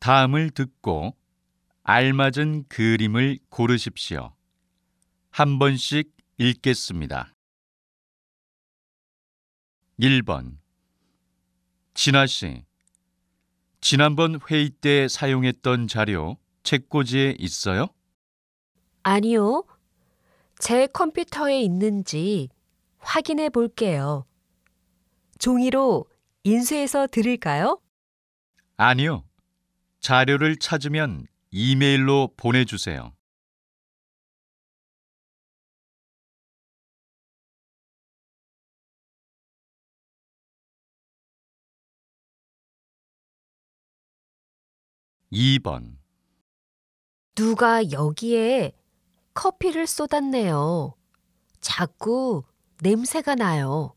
다음을 듣고 알맞은 그림을 고르십시오. 한 번씩 읽겠습니다. 1번. 진아 씨, 지난번 회의 때 사용했던 자료 책꽂이에 있어요? 아니요. 제 컴퓨터에 있는지 확인해 볼게요. 종이로 인쇄해서 드릴까요? 아니요. 자료를 찾으면 이메일로 보내주세요. 2번. 누가 여기에 커피를 쏟았네요. 자꾸 냄새가 나요.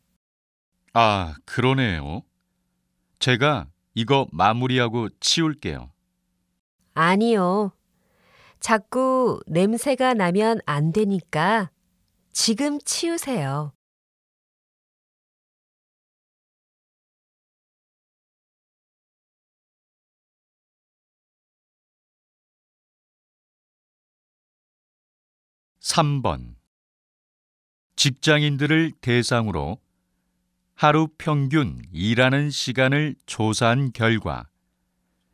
아, 그러네요. 제가 이거 마무리하고 치울게요. 아니요. 자꾸 냄새가 나면 안 되니까 지금 치우세요. 3번. 직장인들을 대상으로 하루 평균 일하는 시간을 조사한 결과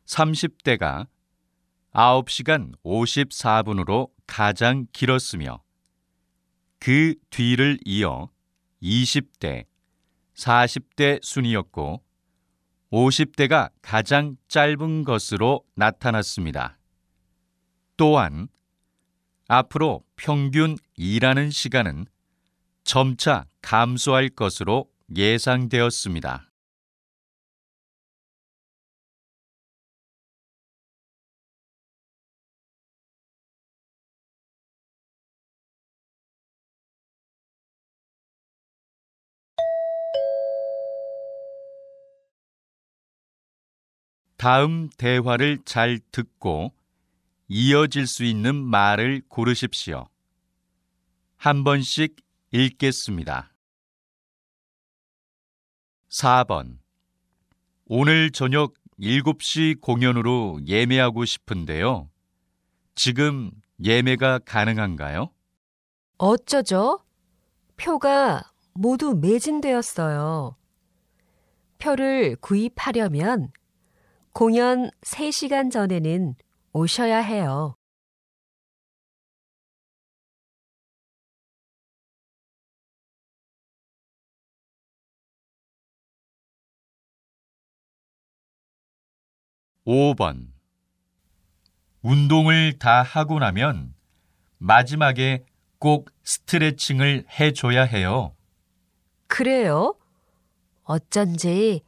30대가 9시간 54분으로 가장 길었으며 그 뒤를 이어 20대, 40대 순이었고 50대가 가장 짧은 것으로 나타났습니다. 또한 앞으로 평균 일하는 시간은 점차 감소할 것으로 예상되었습니다. 다음 대화를 잘 듣고 이어질 수 있는 말을 고르십시오. 한 번씩 읽겠습니다. 4번. 오늘 저녁 7시 공연으로 예매하고 싶은데요. 지금 예매가 가능한가요? 어쩌죠? 표가 모두 매진되었어요. 표를 구입하려면 공연 3시간 전에는 오셔야 해요. 5번. 운동을 다 하고 나면 마지막에 꼭 스트레칭을 해줘야 해요. 그래요? 어쩐지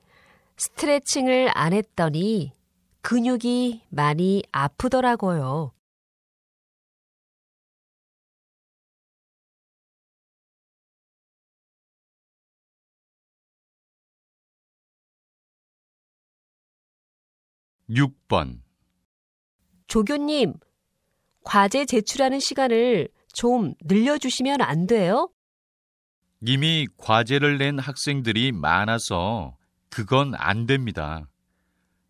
스트레칭을 안 했더니 근육이 많이 아프더라고요. 6번. 조교님, 과제 제출하는 시간을 좀 늘려주시면 안 돼요? 이미 과제를 낸 학생들이 많아서 그건 안 됩니다.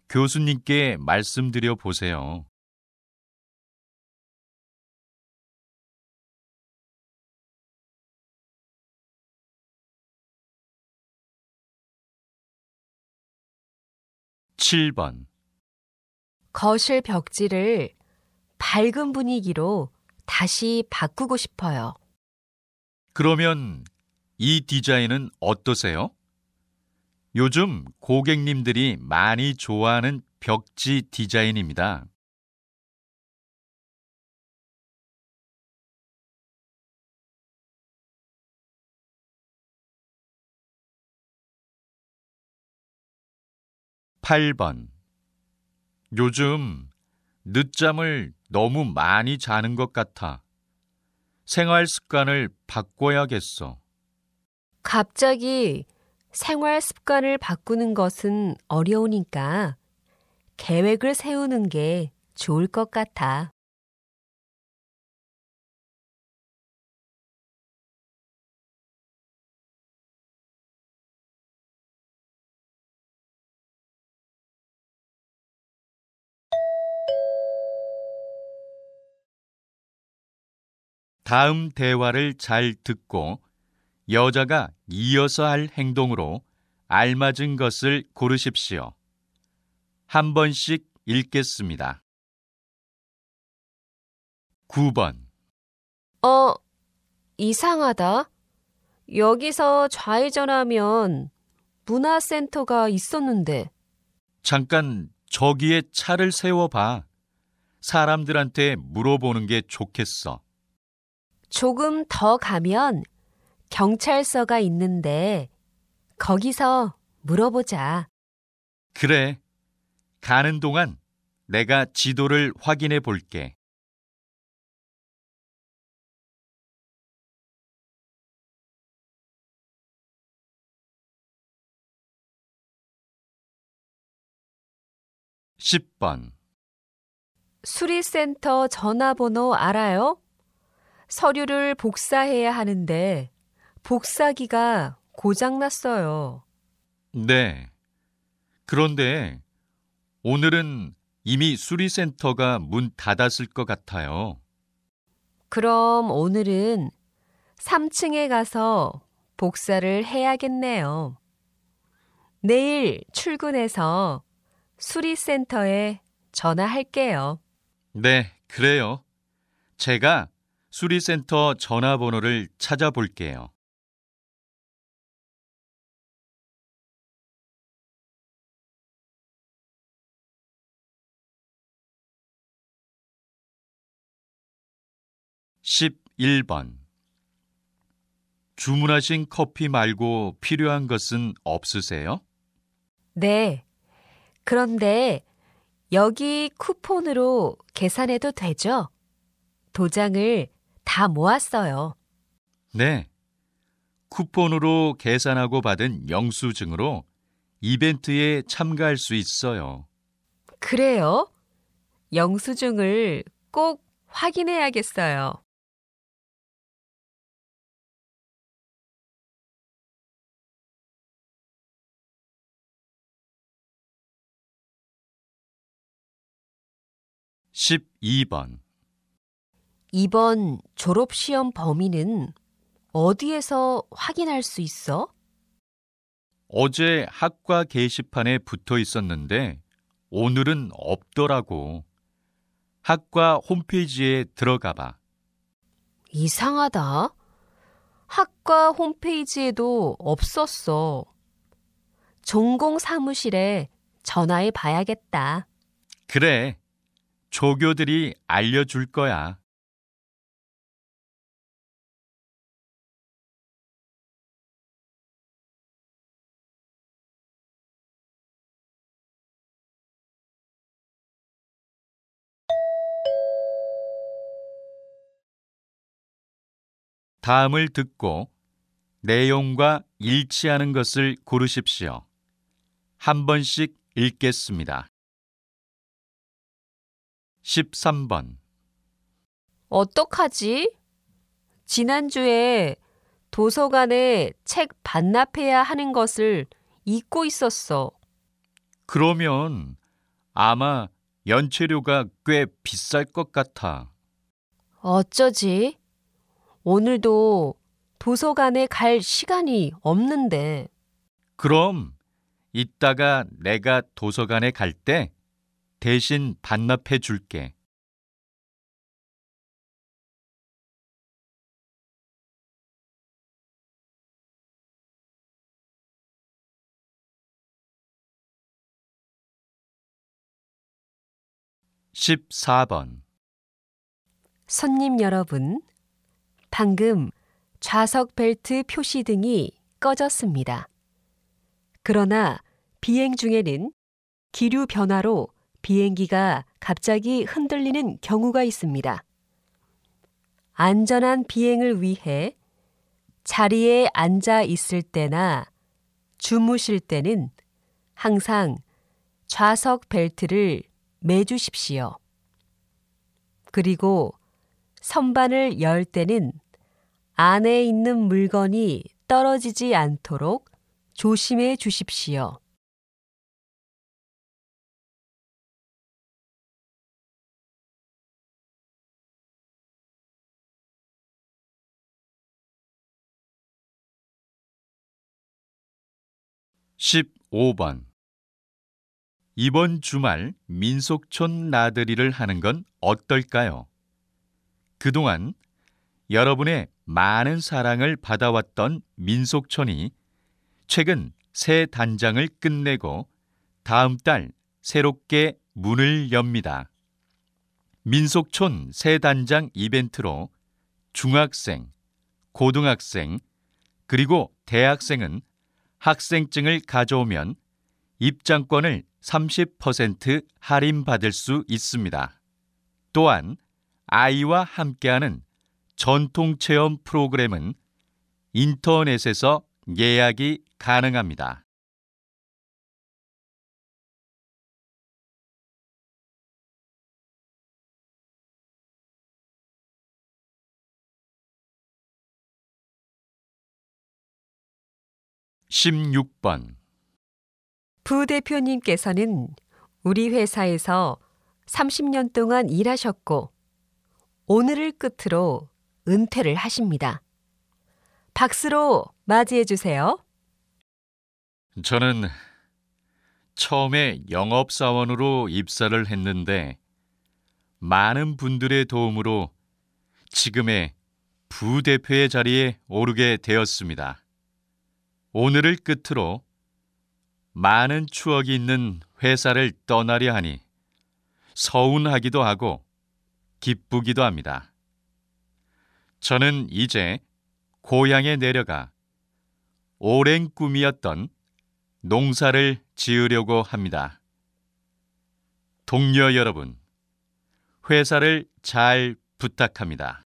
교수님께 말씀드려 보세요. 7번. 거실 벽지를 밝은 분위기로 다시 바꾸고 싶어요. 그러면 이 디자인은 어떠세요? 요즘 고객님들이 많이 좋아하는 벽지 디자인입니다. 8번. 요즘 늦잠을 너무 많이 자는 것 같아. 생활 습관을 바꿔야겠어. 갑자기 생활 습관을 바꾸는 것은 어려우니까 계획을 세우는 게 좋을 것 같아. 다음 대화를 잘 듣고 여자가 이어서 할 행동으로 알맞은 것을 고르십시오. 한 번씩 읽겠습니다. 9번. 이상하다. 여기서 좌회전하면 문화센터가 있었는데. 잠깐 저기에 차를 세워봐. 사람들한테 물어보는 게 좋겠어. 조금 더 가면 경찰서가 있는데 거기서 물어보자. 그래. 가는 동안 내가 지도를 확인해 볼게. 10번. 수리센터 전화번호 알아요? 서류를 복사해야 하는데 복사기가 고장났어요. 네. 그런데 오늘은 이미 수리센터가 문 닫았을 것 같아요. 그럼 오늘은 3층에 가서 복사를 해야겠네요. 내일 출근해서 수리센터에 전화할게요. 네, 그래요. 제가 수리센터 전화번호를 찾아볼게요. 11번. 주문하신 커피 말고 필요한 것은 없으세요? 네. 그런데 여기 쿠폰으로 계산해도 되죠? 도장을 다 모았어요. 네. 쿠폰으로 계산하고 받은 영수증으로 이벤트에 참가할 수 있어요. 그래요? 영수증을 꼭 확인해야겠어요. 12번. 이번 졸업시험 범위는 어디에서 확인할 수 있어? 어제 학과 게시판에 붙어 있었는데 오늘은 없더라고. 학과 홈페이지에 들어가 봐. 이상하다. 학과 홈페이지에도 없었어. 전공 사무실에 전화해 봐야겠다. 그래. 조교들이 알려줄 거야. '다음을 듣고 내용과 일치하는 것을 고르십시오. 한 번씩 읽겠습니다. 13번. 어떡하지? 지난주에 도서관에 책 반납해야 하는 것을 잊고 있었어. 그러면 아마 연체료가 꽤 비쌀 것 같아. 어쩌지? 오늘도 도서관에 갈 시간이 없는데. 그럼 이따가 내가 도서관에 갈 때 대신 반납해 줄게. (14번) 손님 여러분, 방금 좌석 벨트 표시등이 꺼졌습니다. 그러나 비행 중에는 기류 변화로 비행기가 갑자기 흔들리는 경우가 있습니다. 안전한 비행을 위해 자리에 앉아 있을 때나 주무실 때는 항상 좌석 벨트를 매주십시오. 그리고 선반을 열 때는 안에 있는 물건이 떨어지지 않도록 조심해 주십시오. 15번. 이번 주말 민속촌 나들이를 하는 건 어떨까요? 그동안 여러분의 많은 사랑을 받아왔던 민속촌이 최근 새 단장을 끝내고 다음 달 새롭게 문을 엽니다. 민속촌 새 단장 이벤트로 중학생, 고등학생, 그리고 대학생은 학생증을 가져오면 입장권을 30% 할인받을 수 있습니다. 또한 아이와 함께하는 전통체험 프로그램은 인터넷에서 예약이 가능합니다. (16번) 부대표님께서는 우리 회사에서 30년 동안 일하셨고 오늘을 끝으로 은퇴를 하십니다. 박수로 맞이해 주세요. 저는 처음에 영업사원으로 입사를 했는데 많은 분들의 도움으로 지금의 부대표의 자리에 오르게 되었습니다. 오늘을 끝으로 많은 추억이 있는 회사를 떠나려 하니 서운하기도 하고 기쁘기도 합니다. 저는 이제 고향에 내려가 오랜 꿈이었던 농사를 지으려고 합니다. 동료 여러분, 회사를 잘 부탁합니다.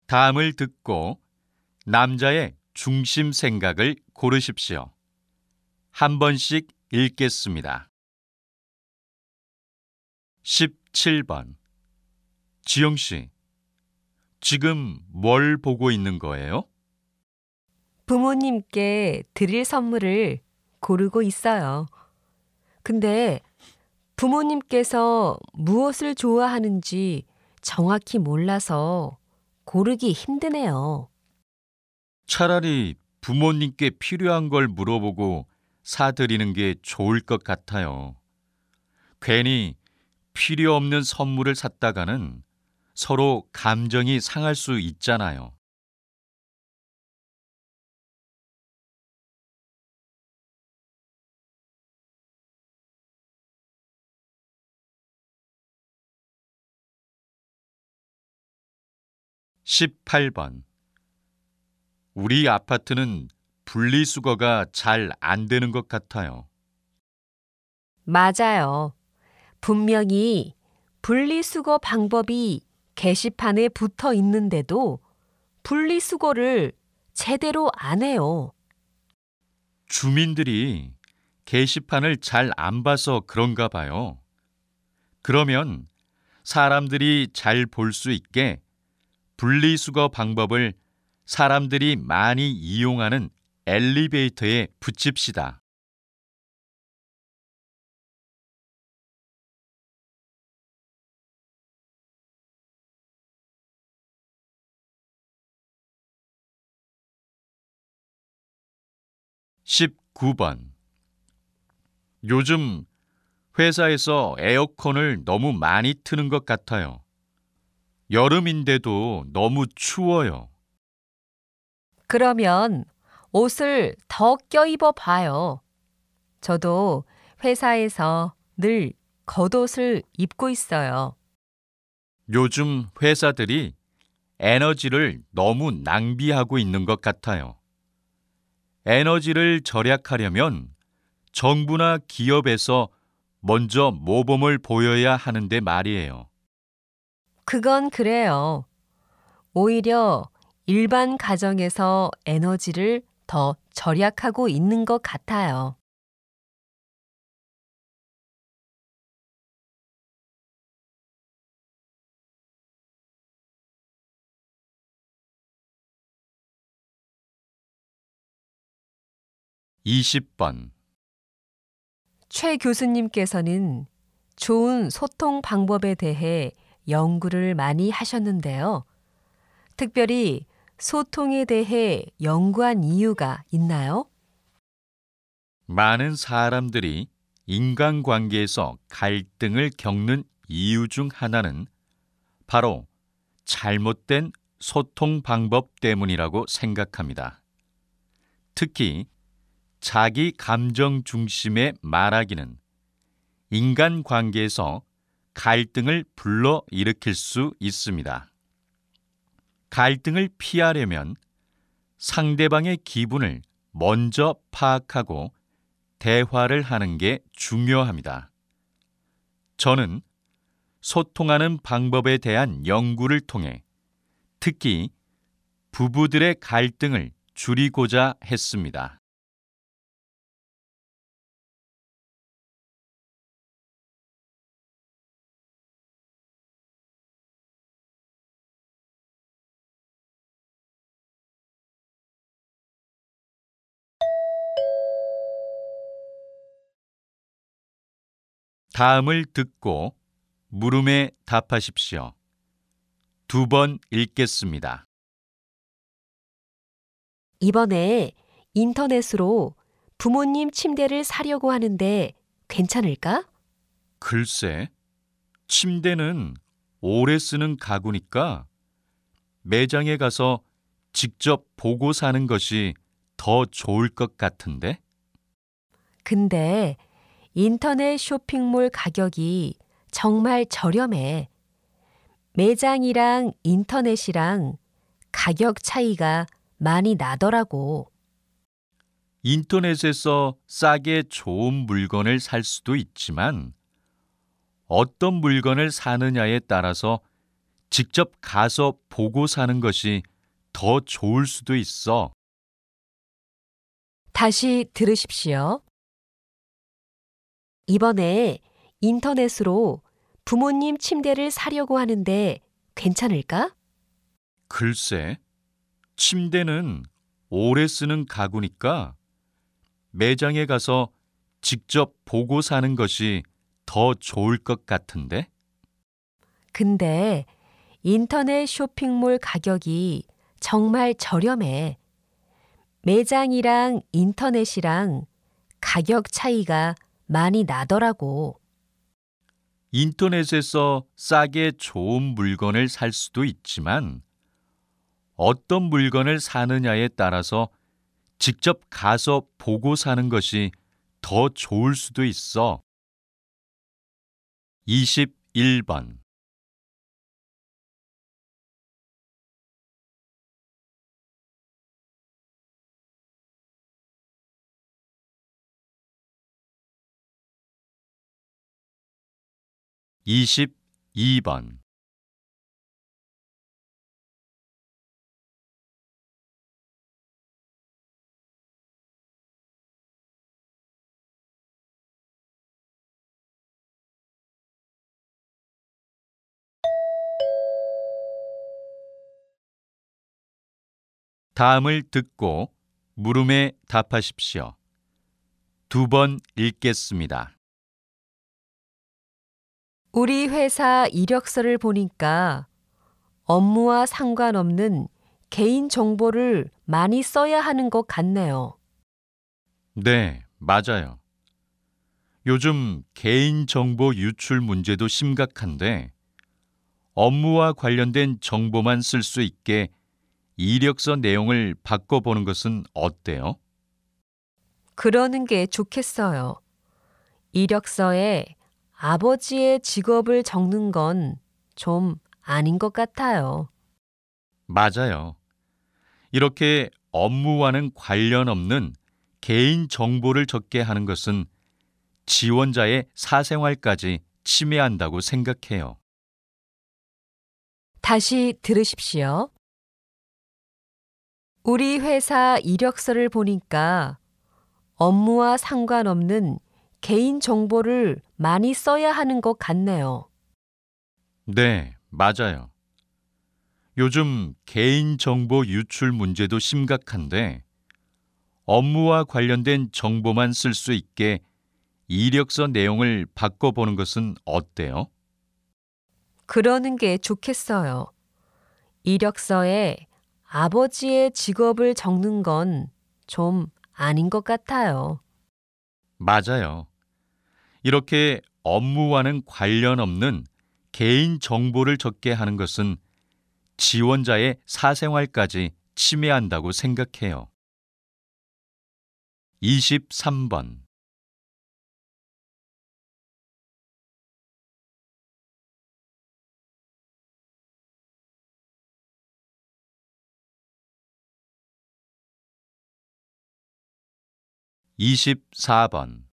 다음을 듣고 남자의 중심 생각을 고르십시오. 한 번씩 읽겠습니다. 17번. 지영 씨, 지금 뭘 보고 있는 거예요? 부모님께 드릴 선물을 고르고 있어요. 근데 부모님께서 무엇을 좋아하는지 정확히 몰라서 고르기 힘드네요. 차라리 부모님께 필요한 걸 물어보고 사드리는 게 좋을 것 같아요. 괜히 필요 없는 선물을 샀다가는 서로 감정이 상할 수 있잖아요. (18번) 우리 아파트는 분리수거가 잘 안 되는 것 같아요. 맞아요. 분명히 분리수거 방법이 게시판에 붙어 있는데도 분리수거를 제대로 안 해요. 주민들이 게시판을 잘 안 봐서 그런가 봐요. 그러면 사람들이 잘 볼 수 있게 분리수거 방법을 사람들이 많이 이용하는 엘리베이터에 붙입시다. (19번) 요즘 회사에서 에어컨을 너무 많이 트는 것 같아요. 여름인데도 너무 추워요. 그러면 옷을 더 껴입어 봐요. 저도 회사에서 늘 겉옷을 입고 있어요. 요즘 회사들이 에너지를 너무 낭비하고 있는 것 같아요. 에너지를 절약하려면 정부나 기업에서 먼저 모범을 보여야 하는데 말이에요. 그건 그래요. 오히려 일반 가정에서 에너지를 더 절약하고 있는 것 같아요. 20번. 최 교수님께서는 좋은 소통 방법에 대해 연구를 많이 하셨는데요. 특별히 소통에 대해 연구한 이유가 있나요? 많은 사람들이 인간관계에서 갈등을 겪는 이유 중 하나는 바로 잘못된 소통 방법 때문이라고 생각합니다. 특히 자기 감정 중심의 말하기는 인간관계에서 갈등을 불러일으킬 수 있습니다. 갈등을 피하려면 상대방의 기분을 먼저 파악하고 대화를 하는 게 중요합니다. 저는 소통하는 방법에 대한 연구를 통해 특히 부부들의 갈등을 줄이고자 했습니다. 다음을 듣고 물음에 답하십시오. 2번 읽겠습니다. 이번에 인터넷으로 부모님 침대를 사려고 하는데 괜찮을까? 글쎄, 침대는 오래 쓰는 가구니까 매장에 가서 직접 보고 사는 것이 더 좋을 것 같은데? 근데 인터넷 쇼핑몰 가격이 정말 저렴해. 매장이랑 인터넷이랑 가격 차이가 많이 나더라고. 인터넷에서 싸게 좋은 물건을 살 수도 있지만 어떤 물건을 사느냐에 따라서 직접 가서 보고 사는 것이 더 좋을 수도 있어. 다시 들으십시오. 이번에 인터넷으로 부모님 침대를 사려고 하는데 괜찮을까? 글쎄, 침대는 오래 쓰는 가구니까 매장에 가서 직접 보고 사는 것이 더 좋을 것 같은데? 근데 인터넷 쇼핑몰 가격이 정말 저렴해. 매장이랑 인터넷이랑 가격 차이가 많이 나더라고. 인터넷에서 싸게 좋은 물건을 살 수도 있지만 어떤 물건을 사느냐에 따라서 직접 가서 보고 사는 것이 더 좋을 수도 있어. 21번. (22번) 다음을 듣고 물음에 답하십시오. 2번 읽겠습니다. 우리 회사 이력서를 보니까 업무와 상관없는 개인 정보를 많이 써야 하는 것 같네요. 네, 맞아요. 요즘 개인정보 유출 문제도 심각한데 업무와 관련된 정보만 쓸 수 있게 이력서 내용을 바꿔보는 것은 어때요? 그러는 게 좋겠어요. 이력서에 아버지의 직업을 적는 건 좀 아닌 것 같아요. 맞아요. 이렇게 업무와는 관련 없는 개인 정보를 적게 하는 것은 지원자의 사생활까지 침해한다고 생각해요. 다시 들으십시오. 우리 회사 이력서를 보니까 업무와 상관없는 개인 정보를 많이 써야 하는 것 같네요. 네, 맞아요. 요즘 개인정보 유출 문제도 심각한데 업무와 관련된 정보만 쓸 수 있게 이력서 내용을 바꿔보는 것은 어때요? 그러는 게 좋겠어요. 이력서에 아버지의 직업을 적는 건 좀 아닌 것 같아요. 맞아요. 이렇게 업무와는 관련 없는 개인 정보를 적게 하는 것은 지원자의 사생활까지 침해한다고 생각해요. 23번. 24번.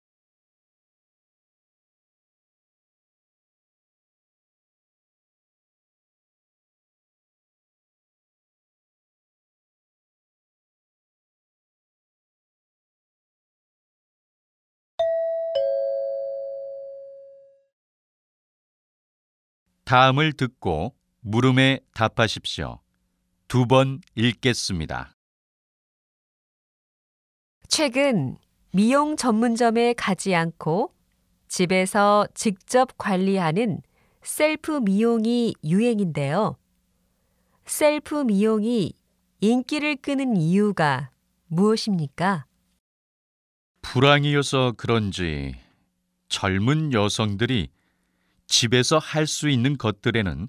다음을 듣고 물음에 답하십시오. 2번 읽겠습니다. 최근 미용 전문점에 가지 않고 집에서 직접 관리하는 셀프 미용이 유행인데요. 셀프 미용이 인기를 끄는 이유가 무엇입니까? 불황이어서 그런지 젊은 여성들이 집에서 할 수 있는 것들에는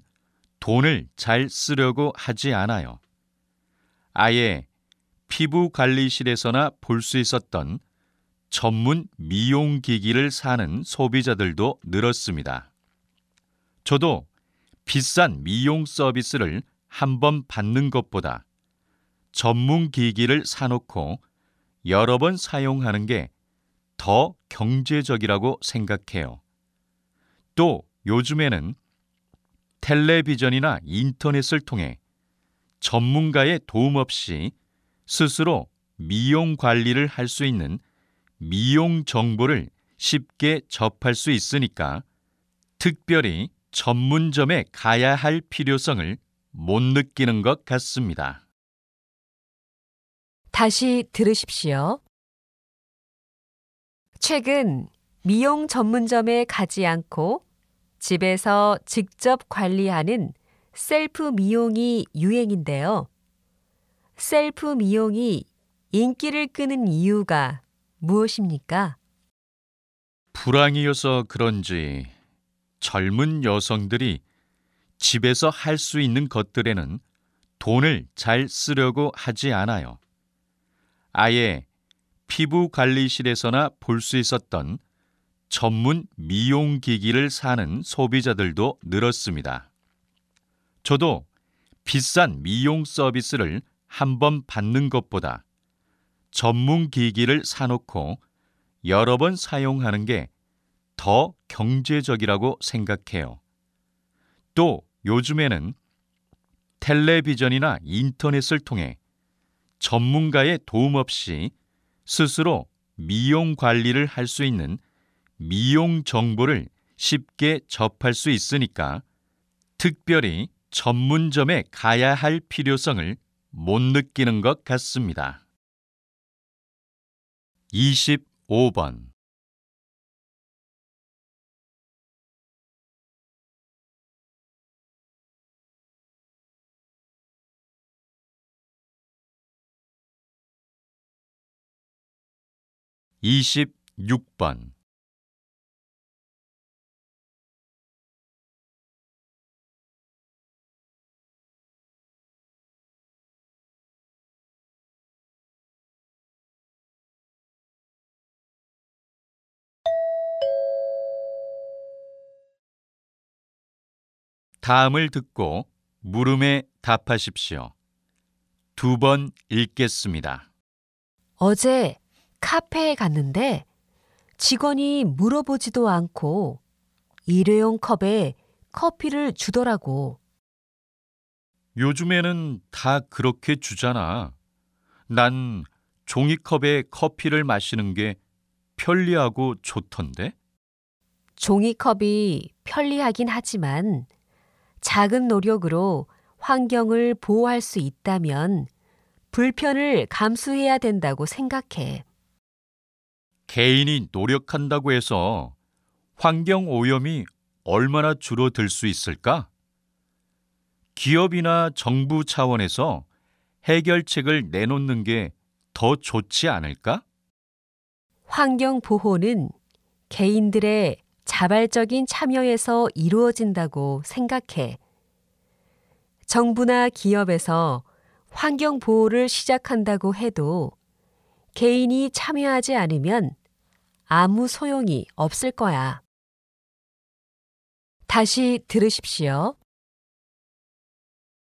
돈을 잘 쓰려고 하지 않아요. 아예 피부 관리실에서나 볼 수 있었던 전문 미용기기를 사는 소비자들도 늘었습니다. 저도 비싼 미용 서비스를 한번 받는 것보다 전문 기기를 사놓고 여러 번 사용하는 게 더 경제적이라고 생각해요. 또 요즘에는 텔레비전이나 인터넷을 통해 전문가의 도움 없이 스스로 미용 관리를 할 수 있는 미용 정보를 쉽게 접할 수 있으니까 특별히 전문점에 가야 할 필요성을 못 느끼는 것 같습니다. 다시 들으십시오. 최근 미용 전문점에 가지 않고 집에서 직접 관리하는 셀프 미용이 유행인데요. 셀프 미용이 인기를 끄는 이유가 무엇입니까? 불황이어서 그런지 젊은 여성들이 집에서 할 수 있는 것들에는 돈을 잘 쓰려고 하지 않아요. 아예 피부 관리실에서나 볼 수 있었던 전문 미용기기를 사는 소비자들도 늘었습니다. 저도 비싼 미용 서비스를 한번 받는 것보다 전문 기기를 사놓고 여러 번 사용하는 게 더 경제적이라고 생각해요. 또 요즘에는 텔레비전이나 인터넷을 통해 전문가의 도움 없이 스스로 미용 관리를 할 수 있는 미용 정보를 쉽게 접할 수 있으니까 특별히 전문점에 가야 할 필요성을 못 느끼는 것 같습니다. 25번. 26번. 다음을 듣고 물음에 답하십시오. 2번 읽겠습니다. 어제 카페에 갔는데 직원이 물어보지도 않고 일회용 컵에 커피를 주더라고. 요즘에는 다 그렇게 주잖아. 난 종이컵에 커피를 마시는 게 편리하고 좋던데? 종이컵이 편리하긴 하지만 작은 노력으로 환경을 보호할 수 있다면 불편을 감수해야 된다고 생각해. 개인이 노력한다고 해서 환경 오염이 얼마나 줄어들 수 있을까? 기업이나 정부 차원에서 해결책을 내놓는 게 더 좋지 않을까? 환경 보호는 개인들의 자발적인 참여에서 이루어진다고 생각해. 정부나 기업에서 환경 보호를 시작한다고 해도 개인이 참여하지 않으면 아무 소용이 없을 거야. 다시 들으십시오.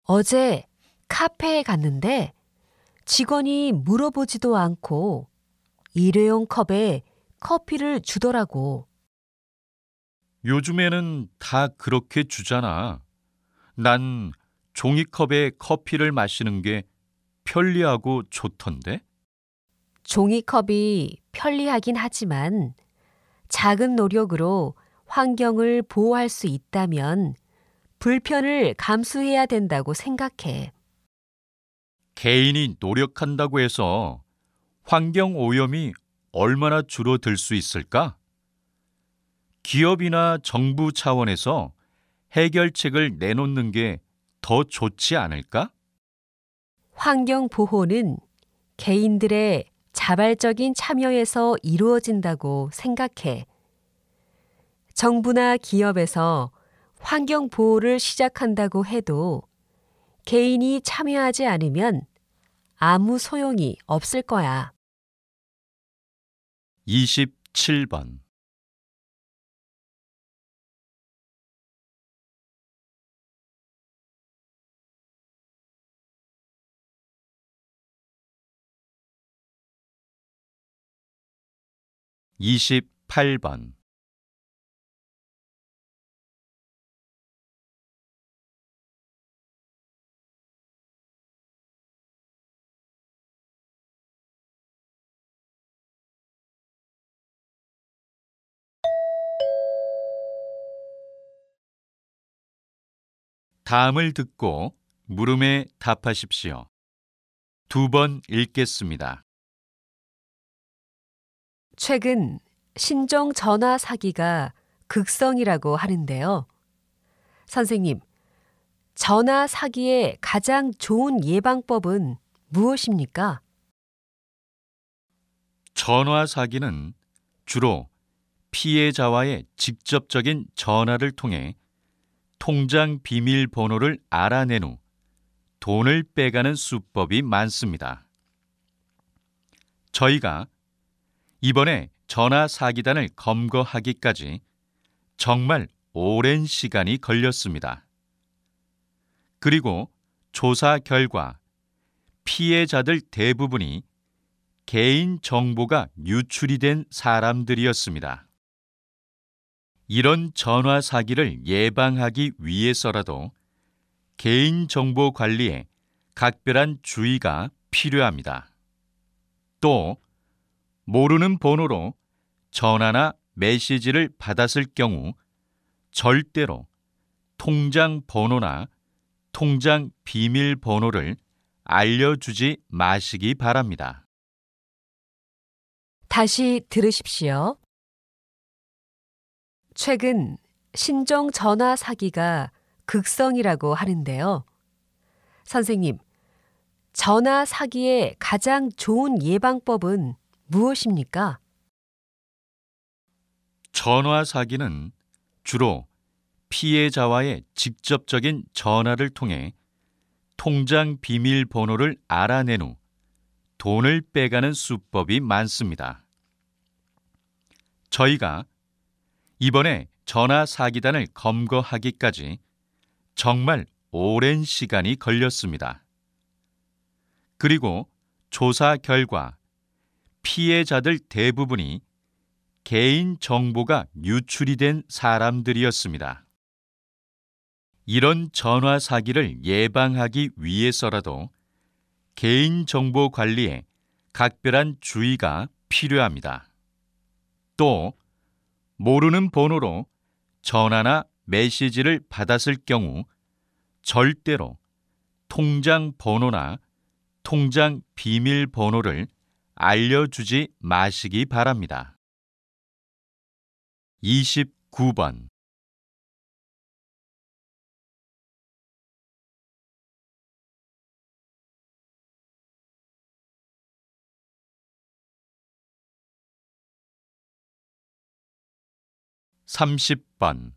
어제 카페에 갔는데 직원이 물어보지도 않고 일회용 컵에 커피를 주더라고. 요즘에는 다 그렇게 주잖아. 난 종이컵에 커피를 마시는 게 편리하고 좋던데? 종이컵이 편리하긴 하지만 작은 노력으로 환경을 보호할 수 있다면 불편을 감수해야 된다고 생각해. 개인이 노력한다고 해서 환경 오염이 얼마나 줄어들 수 있을까? 기업이나 정부 차원에서 해결책을 내놓는 게 더 좋지 않을까? 환경 보호는 개인들의 자발적인 참여에서 이루어진다고 생각해. 정부나 기업에서 환경 보호를 시작한다고 해도 개인이 참여하지 않으면 아무 소용이 없을 거야. 27번. 28번. 다음을 듣고 물음에 답하십시오. 두 번 읽겠습니다. 최근 신종 전화 사기가 극성이라고 하는데요. 선생님, 전화 사기의 가장 좋은 예방법은 무엇입니까? 전화 사기는 주로 피해자와의 직접적인 전화를 통해 통장 비밀번호를 알아낸 후 돈을 빼가는 수법이 많습니다. 저희가 이번에 전화 사기단을 검거하기까지 정말 오랜 시간이 걸렸습니다. 그리고 조사 결과 피해자들 대부분이 개인 정보가 유출이 된 사람들이었습니다. 이런 전화 사기를 예방하기 위해서라도 개인정보 관리에 각별한 주의가 필요합니다. 또 모르는 번호로 전화나 메시지를 받았을 경우 절대로 통장 번호나 통장 비밀번호를 알려주지 마시기 바랍니다. 다시 들으십시오. 최근 신종 전화 사기가 극성이라고 하는데요. 선생님, 전화 사기의 가장 좋은 예방법은 무엇입니까? 전화 사기는 주로 피해자와의 직접적인 전화를 통해 통장 비밀번호를 알아낸 후 돈을 빼가는 수법이 많습니다. 저희가 이번에 전화 사기단을 검거하기까지 정말 오랜 시간이 걸렸습니다. 그리고 조사 결과 피해자들 대부분이 개인 정보가 유출이 된 사람들이었습니다. 이런 전화 사기를 예방하기 위해서라도 개인정보 관리에 각별한 주의가 필요합니다. 또 모르는 번호로 전화나 메시지를 받았을 경우 절대로 통장 번호나 통장 비밀번호를 알려주지 마시기 바랍니다. 29번. (30번)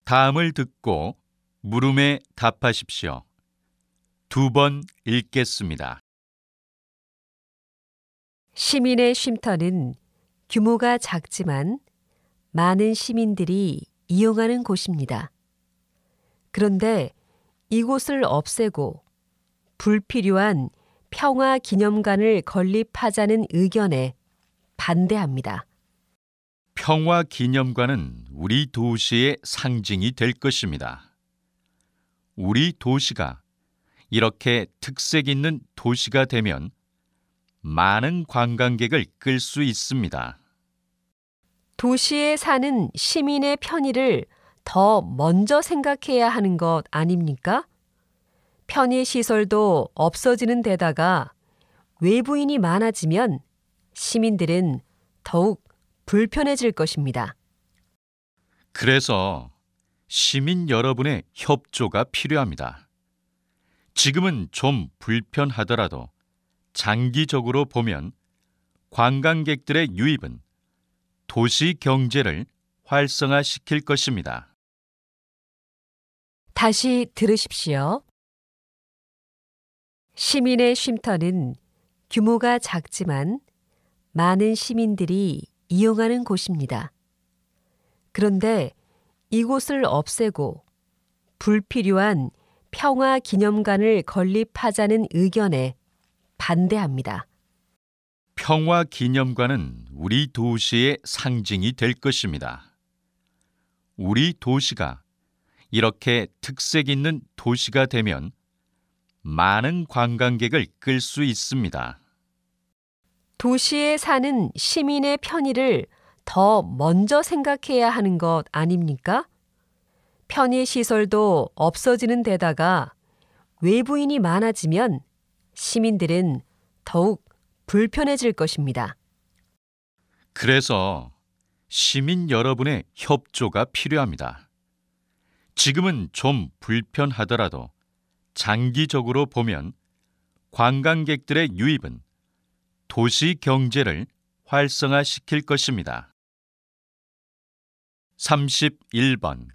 '다음을 듣고 물음에 답하십시오. 2번 읽겠습니다. 시민의 쉼터는 규모가 작지만 많은 시민들이 이용하는 곳입니다. 그런데 이곳을 없애고 불필요한 평화기념관을 건립하자는 의견에 반대합니다. 평화기념관은 우리 도시의 상징이 될 것입니다. 우리 도시가 이렇게 특색 있는 도시가 되면 많은 관광객을 끌 수 있습니다. 도시에 사는 시민의 편의를 더 먼저 생각해야 하는 것 아닙니까? 편의시설도 없어지는 데다가 외부인이 많아지면 시민들은 더욱 불편해질 것입니다. 그래서 시민 여러분의 협조가 필요합니다. 지금은 좀 불편하더라도 장기적으로 보면 관광객들의 유입은 도시 경제를 활성화시킬 것입니다. 다시 들으십시오. 시민의 쉼터는 규모가 작지만 많은 시민들이 이용하는 곳입니다. 그런데 이곳을 없애고 불필요한 평화기념관을 건립하자는 의견에 반대합니다. 평화기념관은 우리 도시의 상징이 될 것입니다. 우리 도시가 이렇게 특색 있는 도시가 되면 많은 관광객을 끌 수 있습니다. 도시에 사는 시민의 편의를 더 먼저 생각해야 하는 것 아닙니까? 편의시설도 없어지는 데다가 외부인이 많아지면 시민들은 더욱 불편해질 것입니다. 그래서 시민 여러분의 협조가 필요합니다. 지금은 좀 불편하더라도 장기적으로 보면 관광객들의 유입은 도시 경제를 활성화시킬 것입니다. 31번.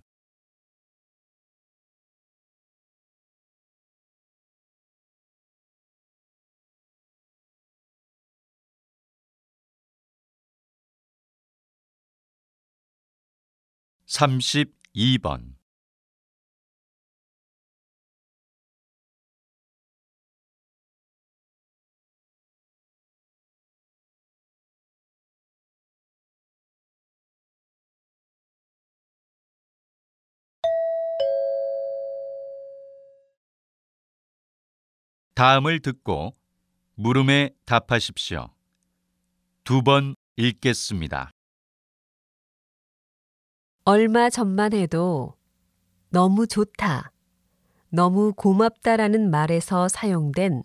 32번. 다음을 듣고 물음에 답하십시오. 2번 읽겠습니다. 얼마 전만 해도 너무 좋다, 너무 고맙다라는 말에서 사용된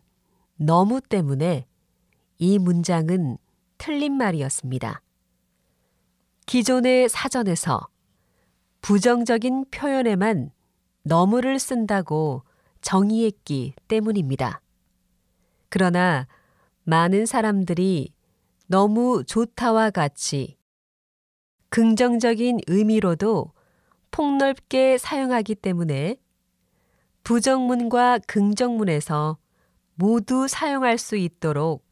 너무 때문에 이 문장은 틀린 말이었습니다. 기존의 사전에서 부정적인 표현에만 너무를 쓴다고 정의했기 때문입니다. 그러나 많은 사람들이 너무 좋다와 같이 긍정적인 의미로도 폭넓게 사용하기 때문에 부정문과 긍정문에서 모두 사용할 수 있도록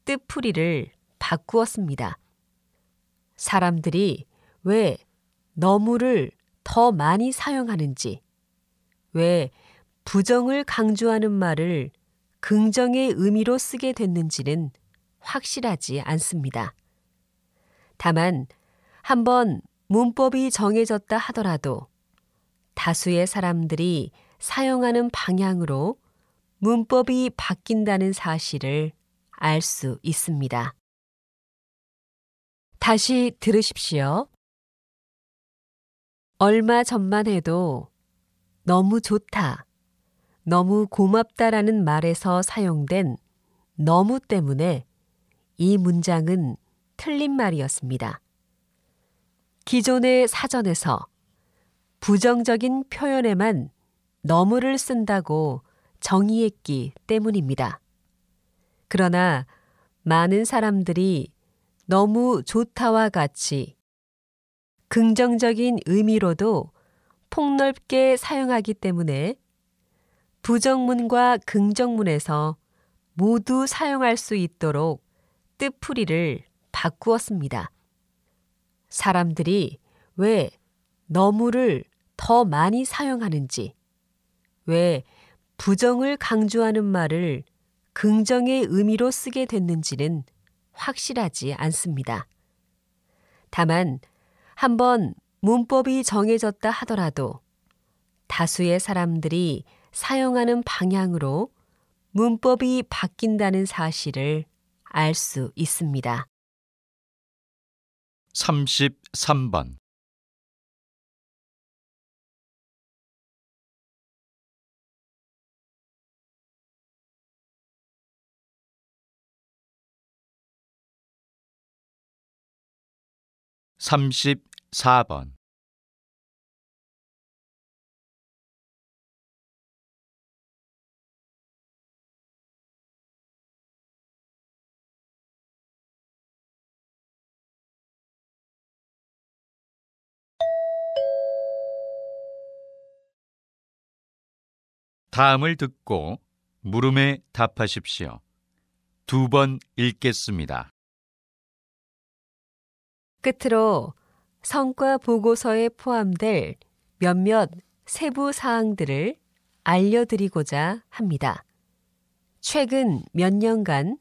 뜻풀이를 바꾸었습니다. 사람들이 왜 너무를 더 많이 사용하는지, 왜 부정을 강조하는 말을 긍정의 의미로 쓰게 됐는지는 확실하지 않습니다. 다만 한번 문법이 정해졌다 하더라도 다수의 사람들이 사용하는 방향으로 문법이 바뀐다는 사실을 알 수 있습니다. 다시 들으십시오. 얼마 전만 해도 너무 좋다, 너무 고맙다라는 말에서 사용된 너무 때문에 이 문장은 틀린 말이었습니다. 기존의 사전에서 부정적인 표현에만 너무를 쓴다고 정의했기 때문입니다. 그러나 많은 사람들이 너무 좋다와 같이 긍정적인 의미로도 폭넓게 사용하기 때문에 부정문과 긍정문에서 모두 사용할 수 있도록 뜻풀이를 바꾸었습니다. 사람들이 왜 너무를 더 많이 사용하는지, 왜 부정을 강조하는 말을 긍정의 의미로 쓰게 됐는지는 확실하지 않습니다. 다만 한번 문법이 정해졌다 하더라도 다수의 사람들이 사용하는 방향으로 문법이 바뀐다는 사실을 알 수 있습니다. 33번. 삼십사 번. 다음을 듣고 물음에 답하십시오. 2번 읽겠습니다. 끝으로 성과 보고서에 포함될 몇몇 세부 사항들을 알려드리고자 합니다. 최근 몇 년간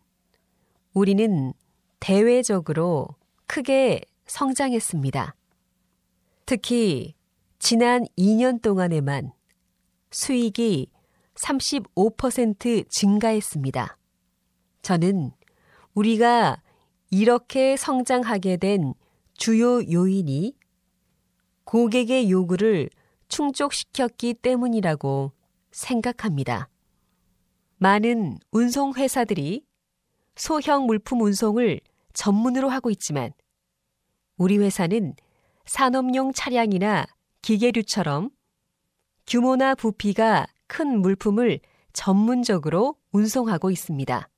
우리는 대외적으로 크게 성장했습니다. 특히 지난 2년 동안에만 수익이 35% 증가했습니다. 저는 우리가 이렇게 성장하게 된 주요 요인이 고객의 요구를 충족시켰기 때문이라고 생각합니다. 많은 운송회사들이 소형 물품 운송을 전문으로 하고 있지만 우리 회사는 산업용 차량이나 기계류처럼 규모나 부피가 큰 물품을 전문적으로 운송하고 있습니다.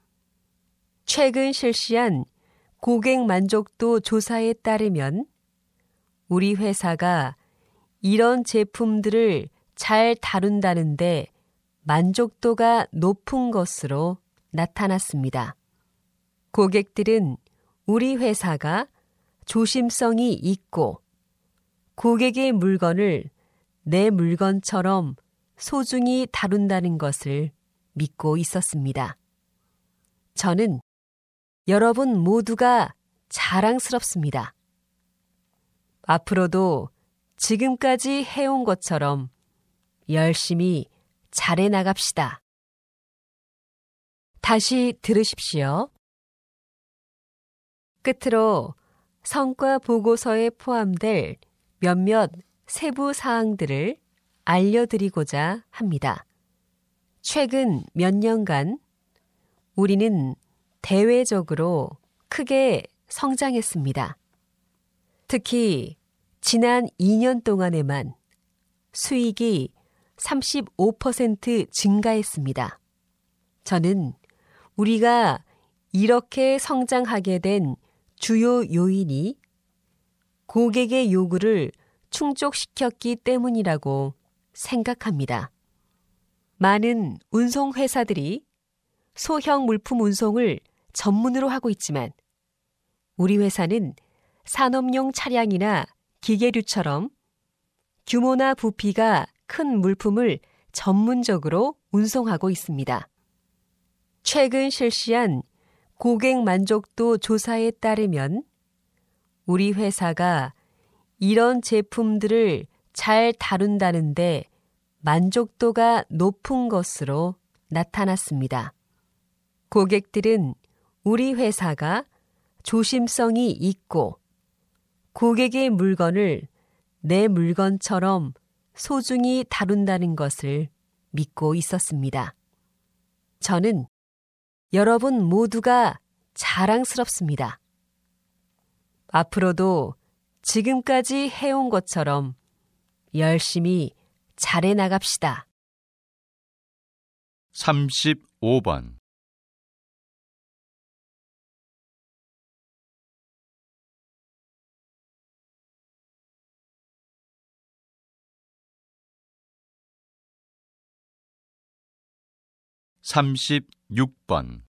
최근 실시한 고객 만족도 조사에 따르면 우리 회사가 이런 제품들을 잘 다룬다는데 만족도가 높은 것으로 나타났습니다. 고객들은 우리 회사가 조심성이 있고 고객의 물건을 내 물건처럼 소중히 다룬다는 것을 믿고 있었습니다. 저는 여러분 모두가 자랑스럽습니다. 앞으로도 지금까지 해온 것처럼 열심히 잘해 나갑시다. 다시 들으십시오. 끝으로 성과 보고서에 포함될 몇몇 세부 사항들을 알려드리고자 합니다. 최근 몇 년간 우리는 대외적으로 크게 성장했습니다. 특히 지난 2년 동안에만 수익이 35% 증가했습니다. 저는 우리가 이렇게 성장하게 된 주요 요인이 고객의 요구를 충족시켰기 때문이라고 생각합니다. 많은 운송회사들이 소형 물품 운송을 전문으로 하고 있지만 우리 회사는 산업용 차량이나 기계류처럼 규모나 부피가 큰 물품을 전문적으로 운송하고 있습니다. 최근 실시한 고객 만족도 조사에 따르면 우리 회사가 이런 제품들을 잘 다룬다는데 만족도가 높은 것으로 나타났습니다. 고객들은 우리 회사가 조심성이 있고 고객의 물건을 내 물건처럼 소중히 다룬다는 것을 믿고 있었습니다. 저는 여러분 모두가 자랑스럽습니다. 앞으로도 지금까지 해온 것처럼 열심히 잘해 나갑시다. 35번. 삼십육 번.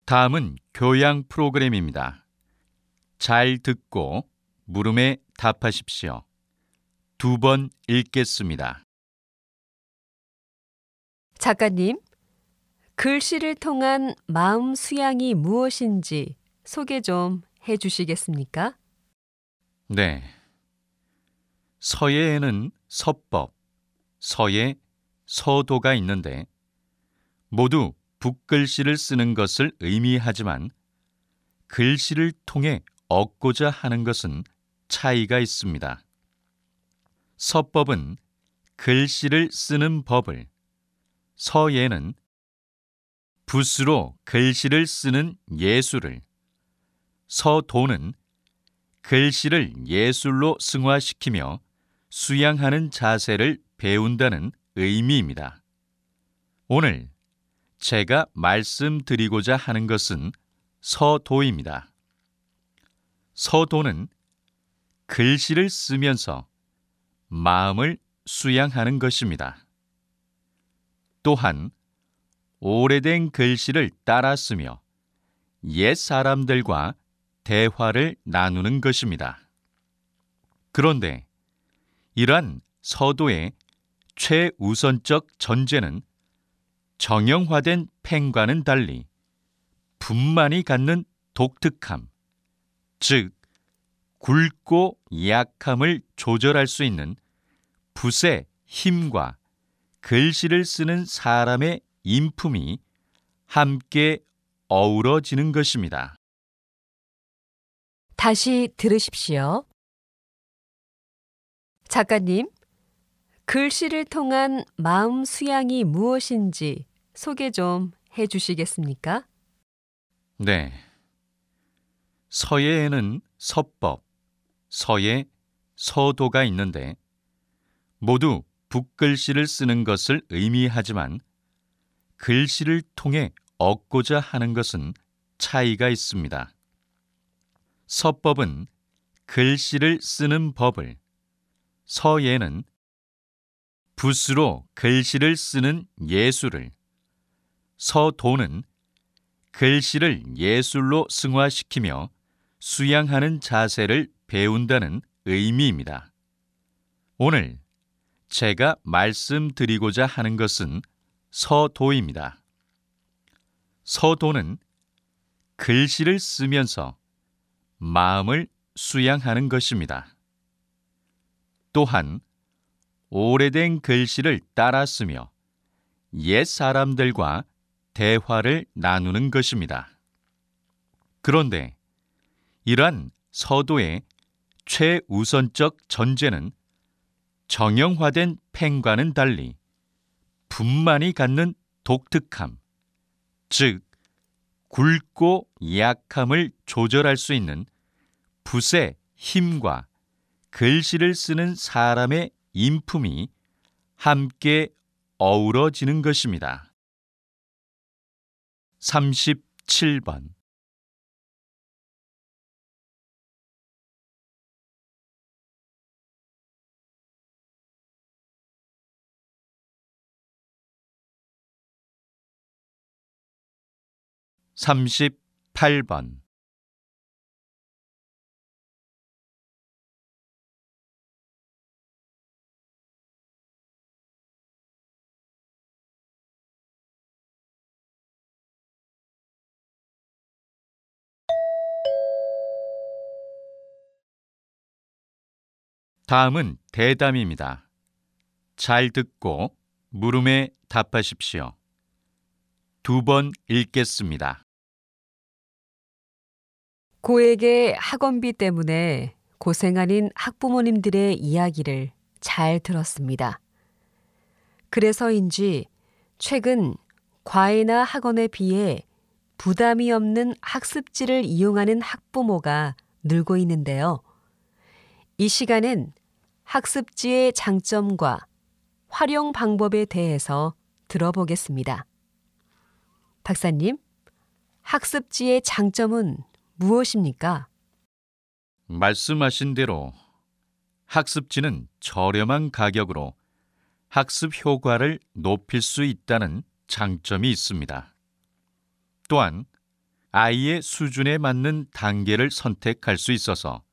다음은 교양 프로그램입니다. 잘 듣고 물음에 답하십시오. 2번 읽겠습니다. 작가님, 글씨를 통한 마음 수양이 무엇인지 소개 좀 해주시겠습니까? 네. 서예에는 서법, 서예, 서도가 있는데 모두 붓글씨를 쓰는 것을 의미하지만 글씨를 통해 얻고자 하는 것은 차이가 있습니다. 서법은 글씨를 쓰는 법을, 서예는 붓으로 글씨를 쓰는 예술을, 서도는 글씨를 예술로 승화시키며 수양하는 자세를 배운다는 의미입니다. 오늘 제가 말씀드리고자 하는 것은 서도입니다. 서도는 글씨를 쓰면서 마음을 수양하는 것입니다. 또한 오래된 글씨를 따라 쓰며 옛 사람들과 대화를 나누는 것입니다. 그런데 이러한 서도의 최우선적 전제는 정형화된 펜과는 달리 붓만이 갖는 독특함, 즉 굵고 약함을 조절할 수 있는 붓의 힘과 글씨를 쓰는 사람의 인품이 함께 어우러지는 것입니다. 다시 들으십시오. 작가님, 글씨를 통한 마음 수양이 무엇인지 소개 좀 해주시겠습니까? 네. 서예에는 서법, 서예, 서도가 있는데 모두 붓글씨를 쓰는 것을 의미하지만 글씨를 통해 얻고자 하는 것은 차이가 있습니다. 서법은 글씨를 쓰는 법을, 서예는 붓으로 글씨를 쓰는 예술을, 서도는 글씨를 예술로 승화시키며 수양하는 자세를 배운다는 의미입니다. 오늘 제가 말씀드리고자 하는 것은 서도입니다. 서도는 글씨를 쓰면서 마음을 수양하는 것입니다. 또한 오래된 글씨를 따라 쓰며 옛 사람들과 대화를 나누는 것입니다. 그런데 이러한 서도의 최우선적 전제는 정형화된 펜과는 달리 붓만이 갖는 독특함, 즉 굵고 약함을 조절할 수 있는 붓의 힘과 글씨를 쓰는 사람의 인품이 함께 어우러지는 것입니다. 37번. (38번) 다음은 대담입니다. 잘 듣고 물음에 답하십시오. 2번 읽겠습니다. 고액의 학원비 때문에 고생하는 학부모님들의 이야기를 잘 들었습니다. 그래서인지 최근 과외나 학원에 비해 부담이 없는 학습지를 이용하는 학부모가 늘고 있는데요. 이 시간엔 학습지의 장점과 활용 방법에 대해서 들어보겠습니다. 박사님, 학습지의 장점은 무엇입니까? 말씀하신 대로 학습지는 저렴한 가격으로 학습 효과를 높일 수 있다는 장점이 있습니다. 또한 아이의 수준에 맞는 단계를 선택할 수 있어서